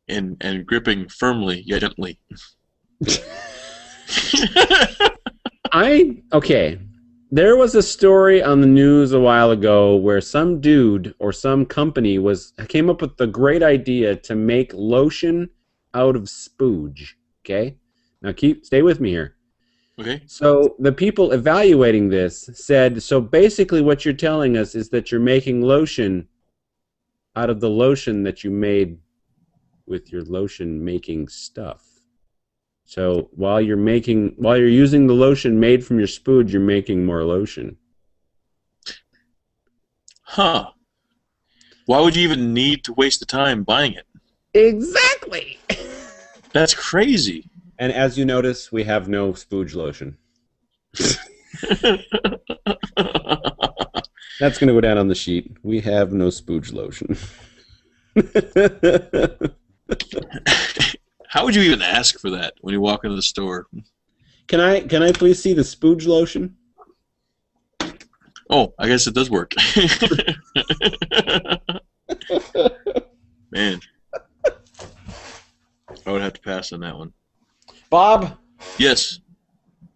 and gripping firmly yet gently. Okay. There was a story on the news a while ago where some dude or some company came up with the great idea to make lotion out of spooge. Okay? Now stay with me here. Okay. So the people evaluating this said, so basically what you're telling us is that you're making lotion out of the lotion that you made with your lotion making stuff. So while you're using the lotion made from your spooge, you're making more lotion. Huh. Why would you even need to waste the time buying it? Exactly. That's crazy. And as you notice, we have no spooge lotion. That's going to go down on the sheet. We have no spooge lotion. How would you even ask for that when you walk into the store? Can I please see the spooge lotion? Oh, I guess it does work. Man. I would have to pass on that one. Bob? Yes.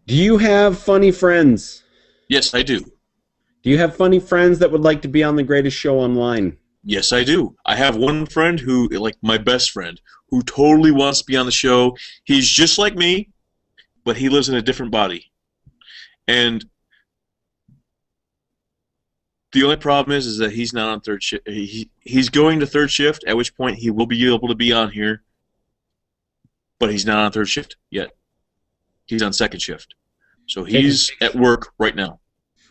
Do you have funny friends? Yes, I do. Do you have funny friends that would like to be on The Greatest Show Online? Yes, I do. I have one friend who, like my best friend, who totally wants to be on the show. He's just like me, but he lives in a different body. And the only problem is that he's not on third shift. He's going to third shift, at which point he will be able to be on here, but he's not on third shift yet. He's on second shift. So he's at work right now.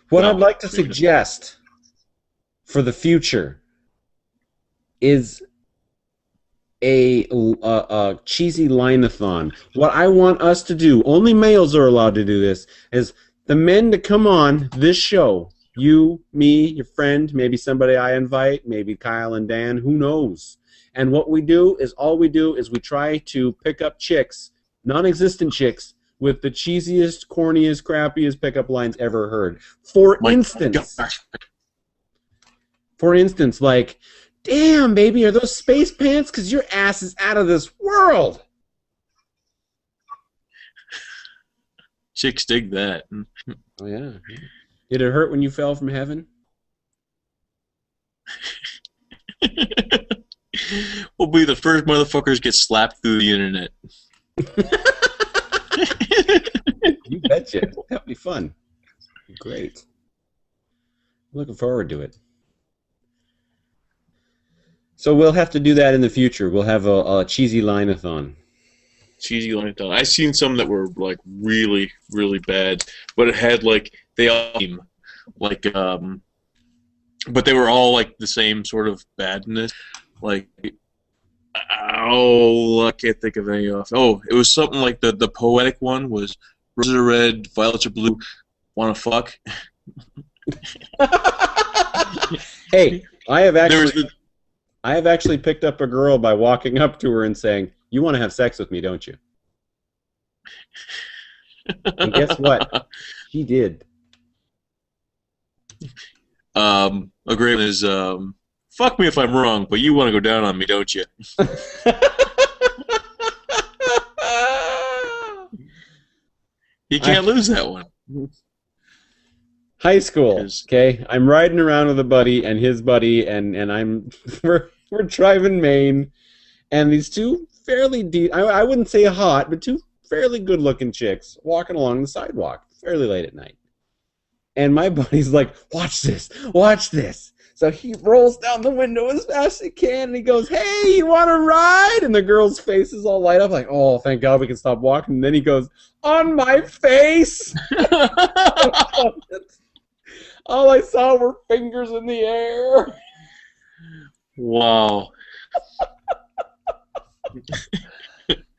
What I'd like to suggest for the future is a cheesy line-a-thon. What I want us to do, only males are allowed to do this, is the men to come on this show, you, me, your friend, maybe somebody I invite, maybe Kyle and Dan, who knows. And what we do is, we try to pick up chicks, non-existent chicks, with the cheesiest, corniest, crappiest pickup lines ever heard. For instance, For instance, like, damn, baby, are those space pants? Because your ass is out of this world. Chicks dig that. Oh, yeah. Did it hurt when you fell from heaven? We'll be the first motherfuckers get slapped through the internet. You betcha. That'd be fun. Great. Looking forward to it. So we'll have to do that in the future. We'll have a cheesy line-a-thon. Cheesy line done. I seen some that were like really, really bad, but it had like they all like but they were all like the same sort of badness. Like I can't think of any off. Oh, it was something like the poetic one was roses are red, violets are blue. Wanna fuck? Hey, I have actually picked up a girl by walking up to her and saying, "You want to have sex with me, don't you?" And guess what? She did. A great one is fuck me if I'm wrong, but you want to go down on me, don't you? You can't lose that one. High school, okay? I'm riding around with a buddy and his buddy, and we're driving Maine, and these two fairly I wouldn't say hot, but two fairly good-looking chicks walking along the sidewalk fairly late at night. And my buddy's like, watch this. So he rolls down the window as fast as he can, and he goes, "Hey, you want to ride?" And the girl's face is all light up, like, "Oh, thank God we can stop walking." And then he goes, "On my face?" All I saw were fingers in the air. Wow.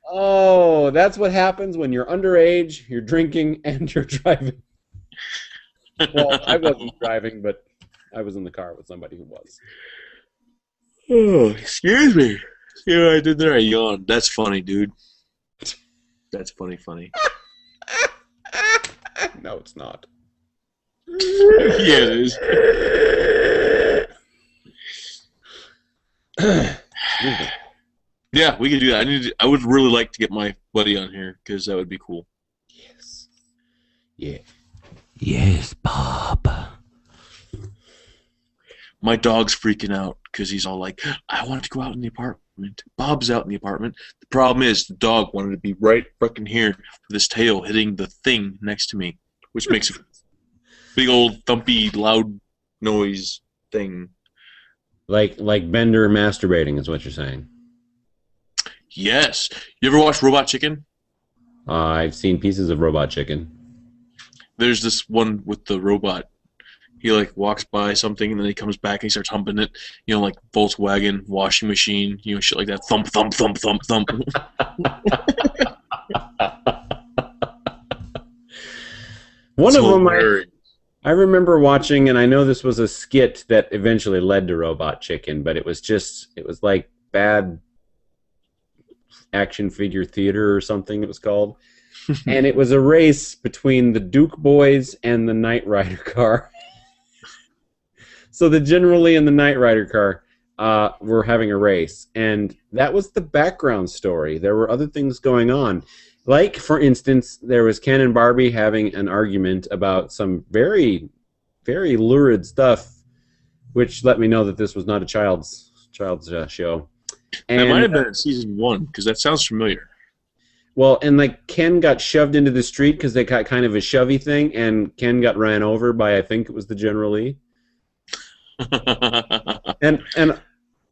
Oh, that's what happens when you're underage, you're drinking, and you're driving. Well, I wasn't driving, but I was in the car with somebody who was. Oh, excuse me. See what I did there? I yawned. That's funny, dude. That's funny. No, it's not. Yeah, it is. Yeah, we could do that. I would really like to get my buddy on here because that would be cool. Yes. Yeah. Yes, Bob. My dog's freaking out because he's all like, "I want to go out in the apartment." Bob's out in the apartment. The problem is the dog wanted to be right fucking here with his tail hitting the thing next to me, which makes a big old thumpy, loud noise thing. Like Bender masturbating is what you're saying. Yes. You ever watch Robot Chicken? I've seen pieces of Robot Chicken. There's this one with the robot. He like walks by something and then he comes back and he starts humping it. You know, like Volkswagen, washing machine, you know, shit like that. Thump, thump, thump, thump, thump. One of them I remember watching, and I know this was a skit that eventually led to Robot Chicken, but it was like bad action figure theater or something it was called. And it was a race between the Duke boys and the Knight Rider car. So the General Lee and the Knight Rider car were having a race, and that was the background story. There were other things going on. Like, for instance, there was Ken and Barbie having an argument about some very, very lurid stuff, which let me know that this was not a child's show. And, that might have been in season 1, because that sounds familiar. Well, and like Ken got shoved into the street because they got kind of a shovey thing, and Ken got ran over by, I think it was the General Lee. and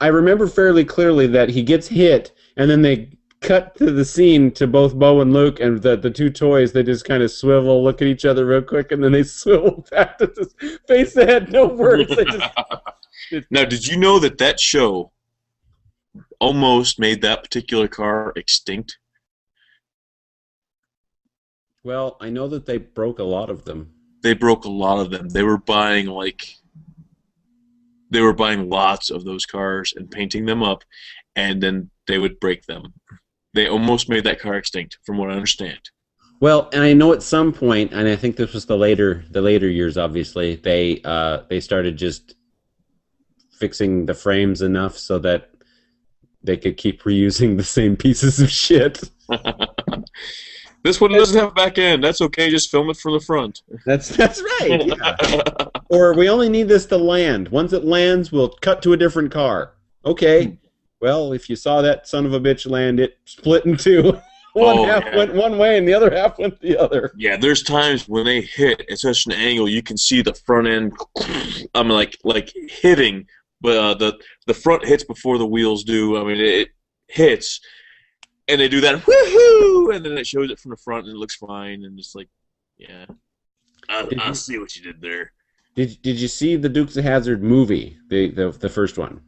I remember fairly clearly that he gets hit, and then they cut to the scene to both Bo and Luke, and the two toys, they just kind of swivel, look at each other real quick, and then they swivel back to this face that had no words. Now, did you know that show almost made that particular car extinct? Well, I know that they broke a lot of them. They broke a lot of them. They were buying lots of those cars and painting them up, and then they would break them. They almost made that car extinct, from what I understand. Well, and I know at some point, and I think this was the later years, obviously, they started just fixing the frames enough so that they could keep reusing the same pieces of shit. This one doesn't have a back end. That's okay. Just film it from the front. That's right. Yeah. Or we only need this to land. Once it lands, we'll cut to a different car. Okay. Well, if you saw that son of a bitch land, it split in two. One half went one way and the other half went the other. Yeah, there's times when they hit at such an angle, you can see the front end. I'm like hitting, but the front hits before the wheels do. I mean, it hits. And they do that, woohoo! And then it shows it from the front, and it looks fine. And it's like, yeah, I see what you did there. Did you see the Dukes of Hazzard movie, the first one?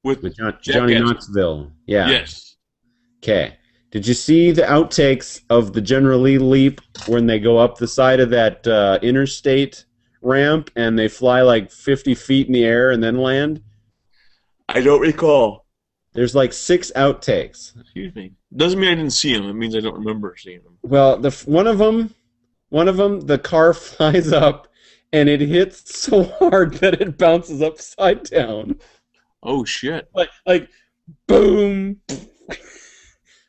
With Johnny Knoxville. Yeah. Yes. Okay. Did you see the outtakes of the General Lee leap when they go up the side of that interstate ramp and they fly like 50 feet in the air and then land? I don't recall. There's like 6 outtakes. Excuse me. Doesn't mean I didn't see them. It means I don't remember seeing them. Well, one of them, the car flies up and it hits so hard that it bounces upside down. Oh shit! Like, boom.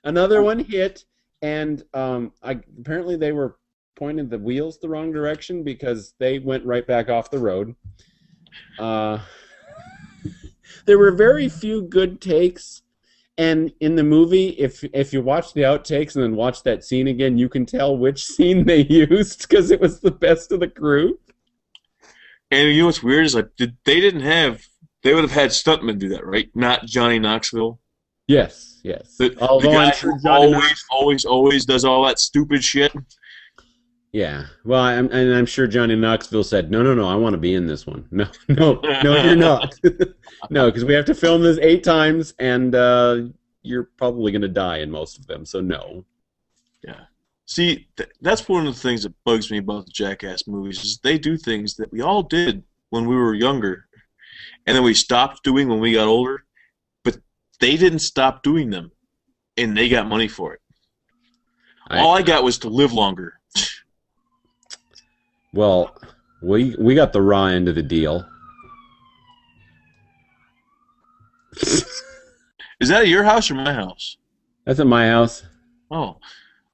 Another one hit, and apparently they were pointing the wheels the wrong direction because they went right back off the road. There were very few good takes, and in the movie, if you watch the outtakes and then watch that scene again, you can tell which scene they used because it was the best of the group. And you know what's weird is they would have had stuntmen do that, right? Not Johnny Knoxville. Yes. The guy who always does all that stupid shit. Yeah, well, I'm sure Johnny Knoxville said, no, I want to be in this one. No, you're not. No, because we have to film this 8 times, and you're probably going to die in most of them, so no. Yeah. See, that's one of the things that bugs me about the Jackass movies, is they do things that we all did when we were younger, and then we stopped doing when we got older, but they didn't stop doing them, and they got money for it. All I got was to live longer. Well, we got the raw end of the deal. Is that at your house or my house? That's at my house. Oh.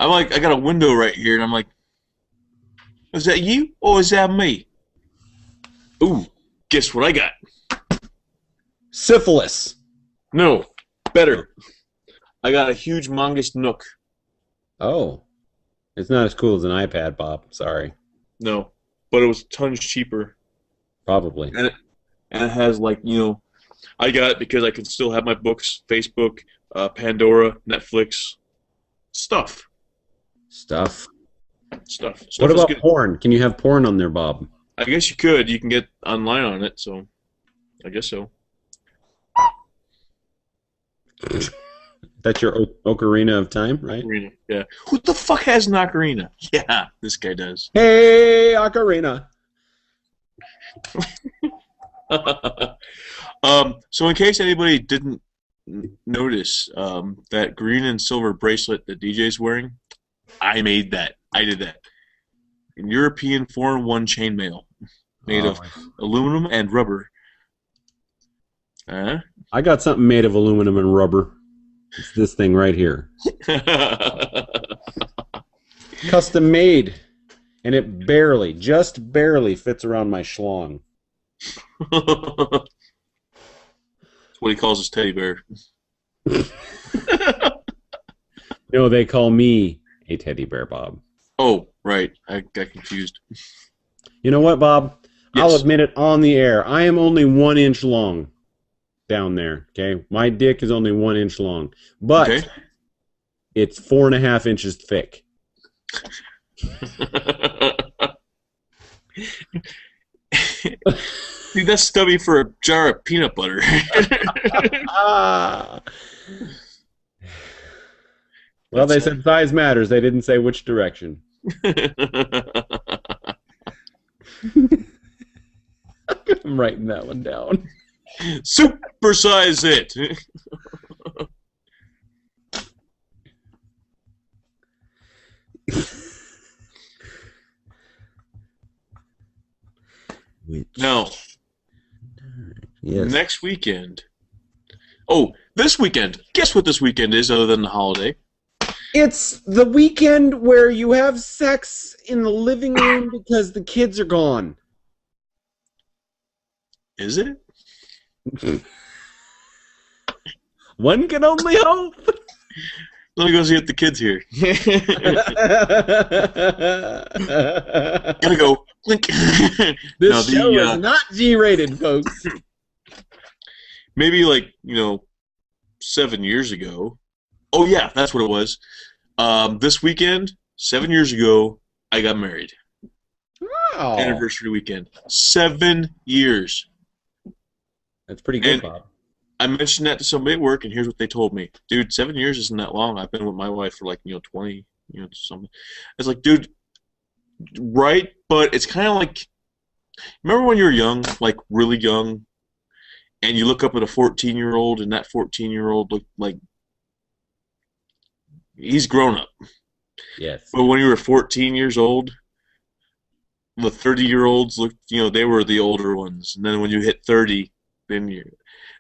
I got a window right here, and I'm like, is that you or is that me? Ooh, guess what I got? Syphilis. No, better. I got a huge Mongoose Nook. Oh. It's not as cool as an iPad, Bob. Sorry. No, but it was tons cheaper. Probably. And it has, like, I got it because I can still have my books, Facebook, Pandora, Netflix, stuff. What about porn? Can you have porn on there, Bob? I guess you could. You can get online on it, so I guess so. That's your ocarina of time, right? Ocarina, yeah. Who the fuck has an ocarina? Yeah, this guy does. Hey, ocarina. So in case anybody didn't notice, that green and silver bracelet that DJ's wearing, I made that. I did that. European 4-in-1 chainmail made of aluminum and rubber. I got something made of aluminum and rubber. It's this thing right here. Custom made. And it just barely fits around my schlong. That's what he calls his teddy bear. No, they call me a teddy bear, Bob. Oh, right. I got confused. You know what, Bob? Yes. I'll admit it on the air. I am only 1 inch long down there, okay? My dick is only 1 inch long. But it's 4.5 inches thick. Dude, that's stubby for a jar of peanut butter. Well, they said size matters. They didn't say which direction. I'm writing that one down. Supersize it. No. Yes. Next weekend. Oh, this weekend. Guess what this weekend is other than the holiday? It's the weekend where you have sex in the living room because the kids are gone. Is it? One can only hope. Let me go see if the kid's here. Gotta go. Blink. This show is not G-rated, folks. Maybe 7 years ago. Oh yeah, that's what it was. This weekend, 7 years ago, I got married. Wow. Anniversary weekend. 7 years. That's pretty good, And Bob. I mentioned that to somebody at work, and here's what they told me. Dude, 7 years isn't that long. I've been with my wife for 20, something. It's like, dude, right? But it's kind of like, remember when you were young, really young, and you look up at a 14-year-old, and that 14-year-old looked like he's grown up. Yes. But when you were 14 years old, the 30-year-olds looked, they were the older ones. And then when you hit 30, then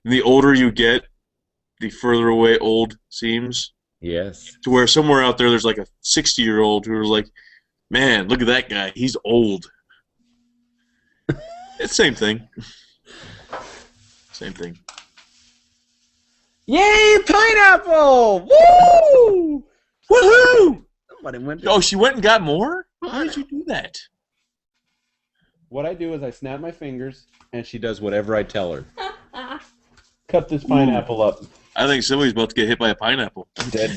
the older you get, the further away old seems. Yes. To where somewhere out there, there's a 60-year-old who was like, man, look at that guy. He's old. It's the same thing. Same thing. Yay, pineapple! Woo! Woohoo! Somebody went. Oh, she went and got more? How did you do that? What I do is I snap my fingers, and she does whatever I tell her. Cut this pineapple up. I think somebody's about to get hit by a pineapple. Dead.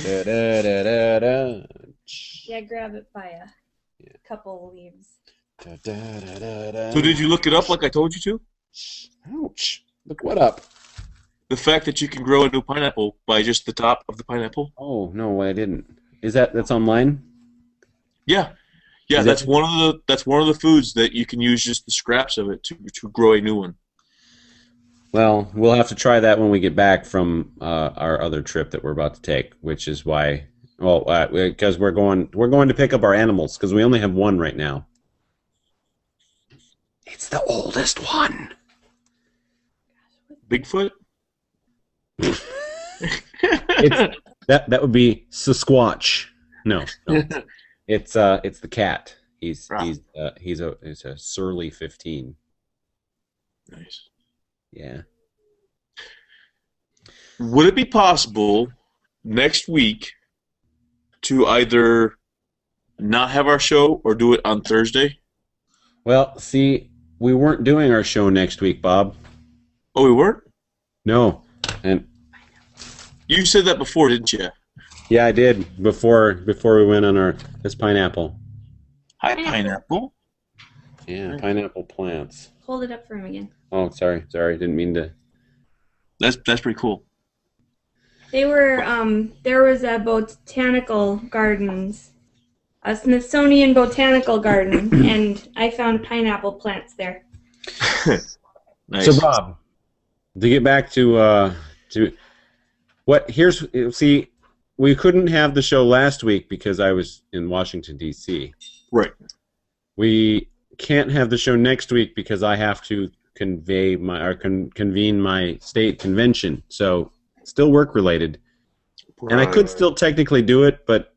Da-da-da-da-da. Yeah, grab it by a couple leaves. Da-da-da-da-da. So did you look it up like I told you to? Ouch. Look what up. The fact that you can grow a new pineapple by just the top of the pineapple? Oh, no, I didn't. That's online? Yeah. Yeah, Is that's it- one of the foods that you can use just the scraps of it to grow a new one. Well, we'll have to try that when we get back from our other trip that we're about to take, which is why, because we're going to pick up our animals because we only have one right now. It's the oldest one. Bigfoot? It's that would be Sasquatch. No. It's the cat. He's a surly 15. Nice. Yeah. Would it be possible next week to either not have our show or do it on Thursday? Well, see, we weren't doing our show next week, Bob. Oh, we weren't? No. And You said that before, didn't you? yeah, I did before we went on this pineapple. Hi, pineapple. Yeah, pineapple plants. Hold it up for him again. Oh, sorry, didn't mean to. That's pretty cool. They were, there was a botanical gardens, a Smithsonian botanical garden, and I found pineapple plants there. Nice. So, Bob, to get back to see, we couldn't have the show last week because I was in Washington, D.C. Right. We can't have the show next week because I have to convene my state convention. So, still work related. And I could still technically do it, but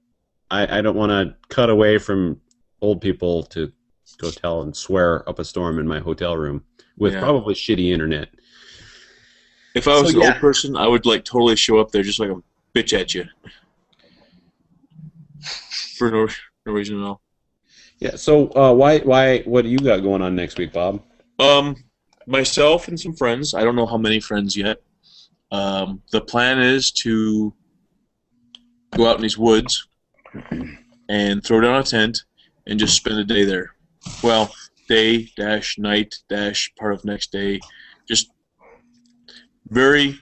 I don't want to cut away from old people to go tell and swear up a storm in my hotel room with probably shitty internet. If I was an old person, I would totally show up there just like a bitch at you. For no reason at all. Yeah, so why what do you got going on next week, Bob? Myself and some friends. I don't know how many friends yet. The plan is to go out in these woods and throw down a tent and just spend a day there. Well, day-night- part of next day. Just very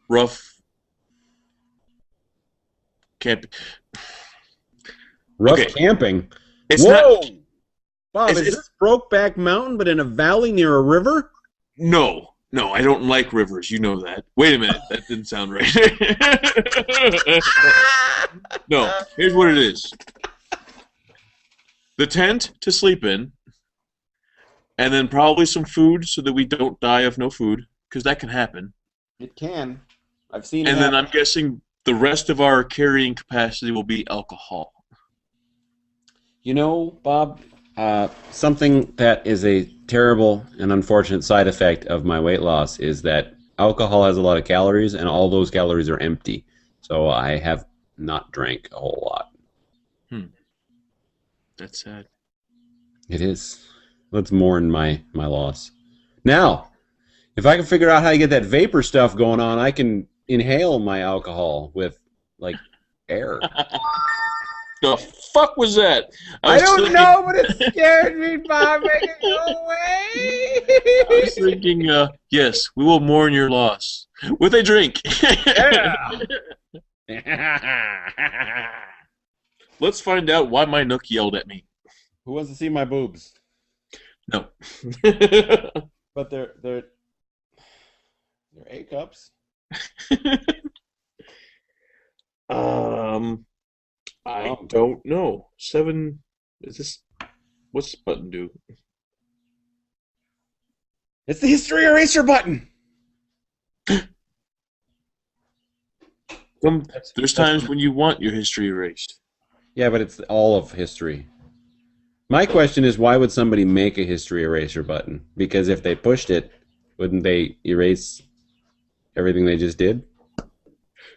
rough camping. Rough Okay. camping? It's Whoa! not. Bob, is this Brokeback Mountain but in a valley near a river? No, I don't like rivers. You know that. Wait a minute. That didn't sound right. No, here's what it is. The tent to sleep in, And then probably some food so that we don't die of no food, because that can happen. It can. I've seen And it then happen. I'm guessing the rest of our carrying capacity will be alcohol. You know, Bob, something that is a terrible and unfortunate side effect of my weight loss is that alcohol has a lot of calories, and all those calories are empty. So I have not drank a whole lot. That's sad. It is. Let's mourn my loss. Now, if I can figure out how to get that vapor stuff going on, I can inhale my alcohol with, like, air. The fuck was that? I was don't thinking- know, but it scared me, Bob. Make it go away. I was thinking, yes, we will mourn your loss with a drink. Let's find out why my Nook yelled at me. Who wants to see my boobs? No. But they're A cups. I don't know. 7. Is this? What's this button do? It's the history eraser button. There's times when you want your history erased. Yeah, but it's all of history. My question is, why would somebody make a history eraser button? Because if they pushed it, wouldn't they erase everything they just did?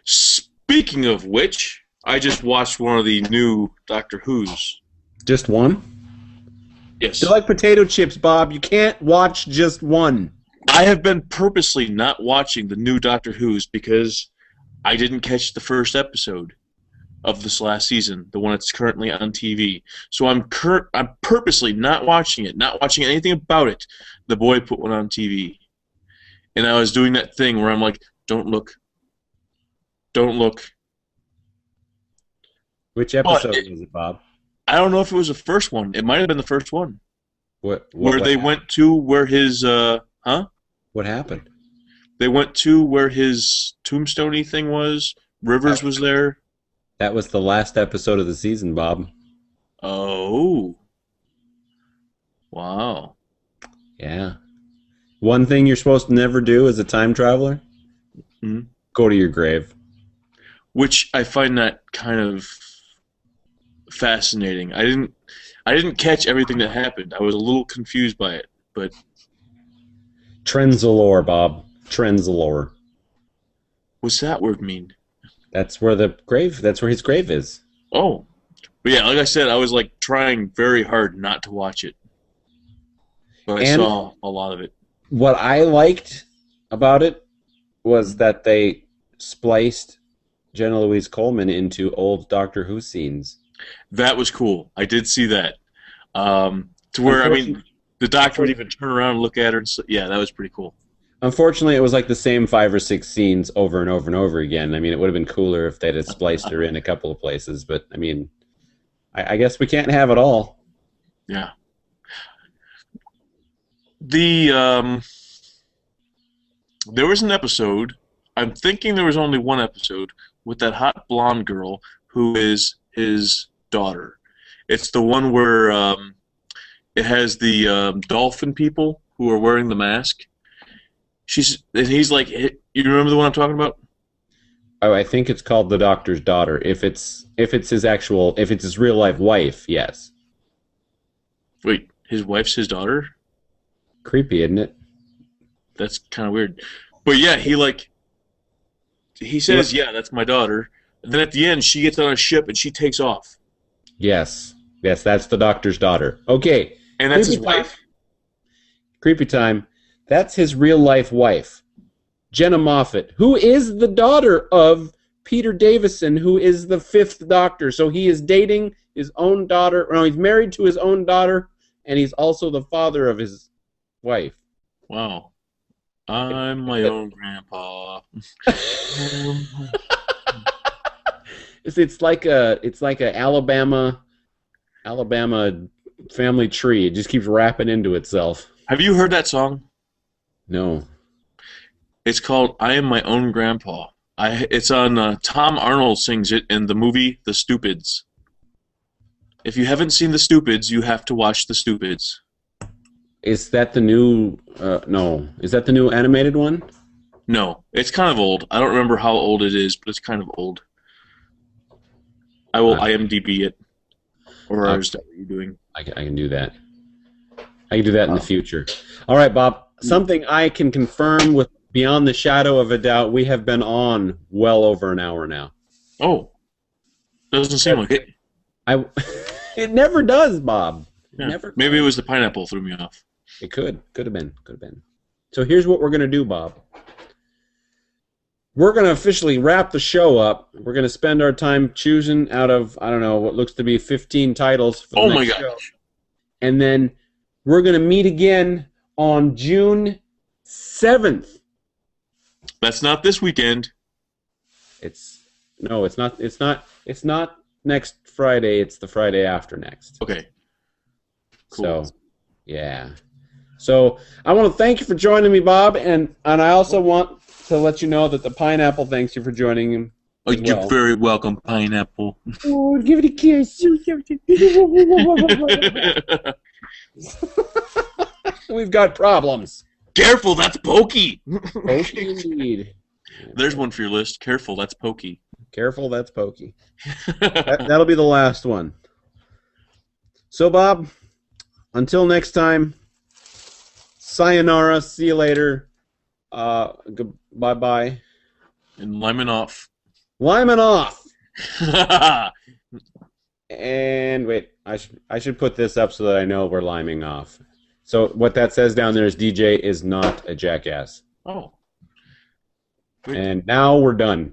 Speaking of which, I just watched one of the new Doctor Who's. Just one? Yes. They're like potato chips, Bob. You can't watch just one. I have been purposely not watching the new Doctor Who's because I didn't catch the first episode of this last season, the one that's currently on TV. So I'm purposely not watching it, not watching anything about it. The boy put one on TV. And I was doing that thing where I'm like, don't look. Don't look. Which episode was it, Bob? I don't know if it was the first one. It might have been the first one. What Where they went to where his, What happened? They went to where his tombstone-y thing was. Rivers was there. That was the last episode of the season, Bob. Oh. Wow. Yeah. One thing you're supposed to never do as a time traveler? Mhm. Go to your grave. Which I find that kind of fascinating. I didn't catch everything that happened. I was a little confused by it, but Trenzalore, Bob. Trenzalore. what's that word mean? That's where his grave is. Oh. But yeah, like I said, I was like trying very hard not to watch it. But I saw a lot of it. What I liked about it was that they spliced Jenna Louise Coleman into old Doctor Who scenes. That was cool. I did see that. To where, I mean, the doctor would even turn around and look at her. And yeah, that was pretty cool. Unfortunately, it was like the same 5 or 6 scenes over and over and over again. I mean, it would have been cooler if they'd have spliced her in a couple of places, but I mean, I guess we can't have it all. Yeah. There was an episode, I'm thinking there was only one episode, with that hot blonde girl who is his daughter. It's the one where it has the dolphin people who are wearing the mask. He's like, you remember the one I'm talking about? Oh, I think it's called The Doctor's Daughter. If it's his real life wife, yes. Wait, his wife's his daughter? Creepy, isn't it? That's kind of weird. But yeah, he says, yeah, that's my daughter. And then at the end, she gets on a ship and she takes off. Yes, that's the Doctor's daughter. Okay. And that's his Creepy time. wife? Creepy time. That's his real life wife, Jenna Moffat, who is the daughter of Peter Davison, who is the 5th Doctor. So he is dating his own daughter. No, he's married to his own daughter, and he's also the father of his wife. Wow. I'm my own grandpa. It's like a Alabama family tree. It just keeps wrapping into itself. Have you heard that song? No. It's called I Am My Own Grandpa. It's on, Tom Arnold sings it in the movie The Stupids. If you haven't seen The Stupids, you have to watch The Stupids. Is that the new? No, is that the new animated one? No, it's kind of old. I don't remember how old it is, but it's kind of old. I will IMDb it. Or is that what you're doing? I can do that. I can do that in the future. All right, Bob. Something I can confirm with beyond the shadow of a doubt. We have been on well over an hour now. Oh, doesn't seem like it. It never does, Bob. Yeah. Never. Maybe it was the pineapple threw me off. It could have been. So here's what we're gonna do, Bob. We're going to officially wrap the show up. We're going to spend our time choosing out of, I don't know, what looks to be 15 titles for the next show. And then we're going to meet again on June 7th. That's not this weekend. It's not next Friday. It's the Friday after next. Okay. Cool. So, yeah. So I want to thank you for joining me, Bob, and I also want to let you know that the pineapple thanks you for joining him. Oh, you're very welcome, pineapple. Oh, give it a kiss. We've got problems. Careful, that's Pokey. Pokey indeed. There's one for your list. Careful, that's Pokey. Careful, that's Pokey. That'll be the last one. So, Bob, until next time, sayonara. See you later. Bye-bye. And Lyman off. Lyman off! And wait, I should put this up so that I know we're liming off. So what that says down there is DJ is not a jackass. Oh. And now we're done.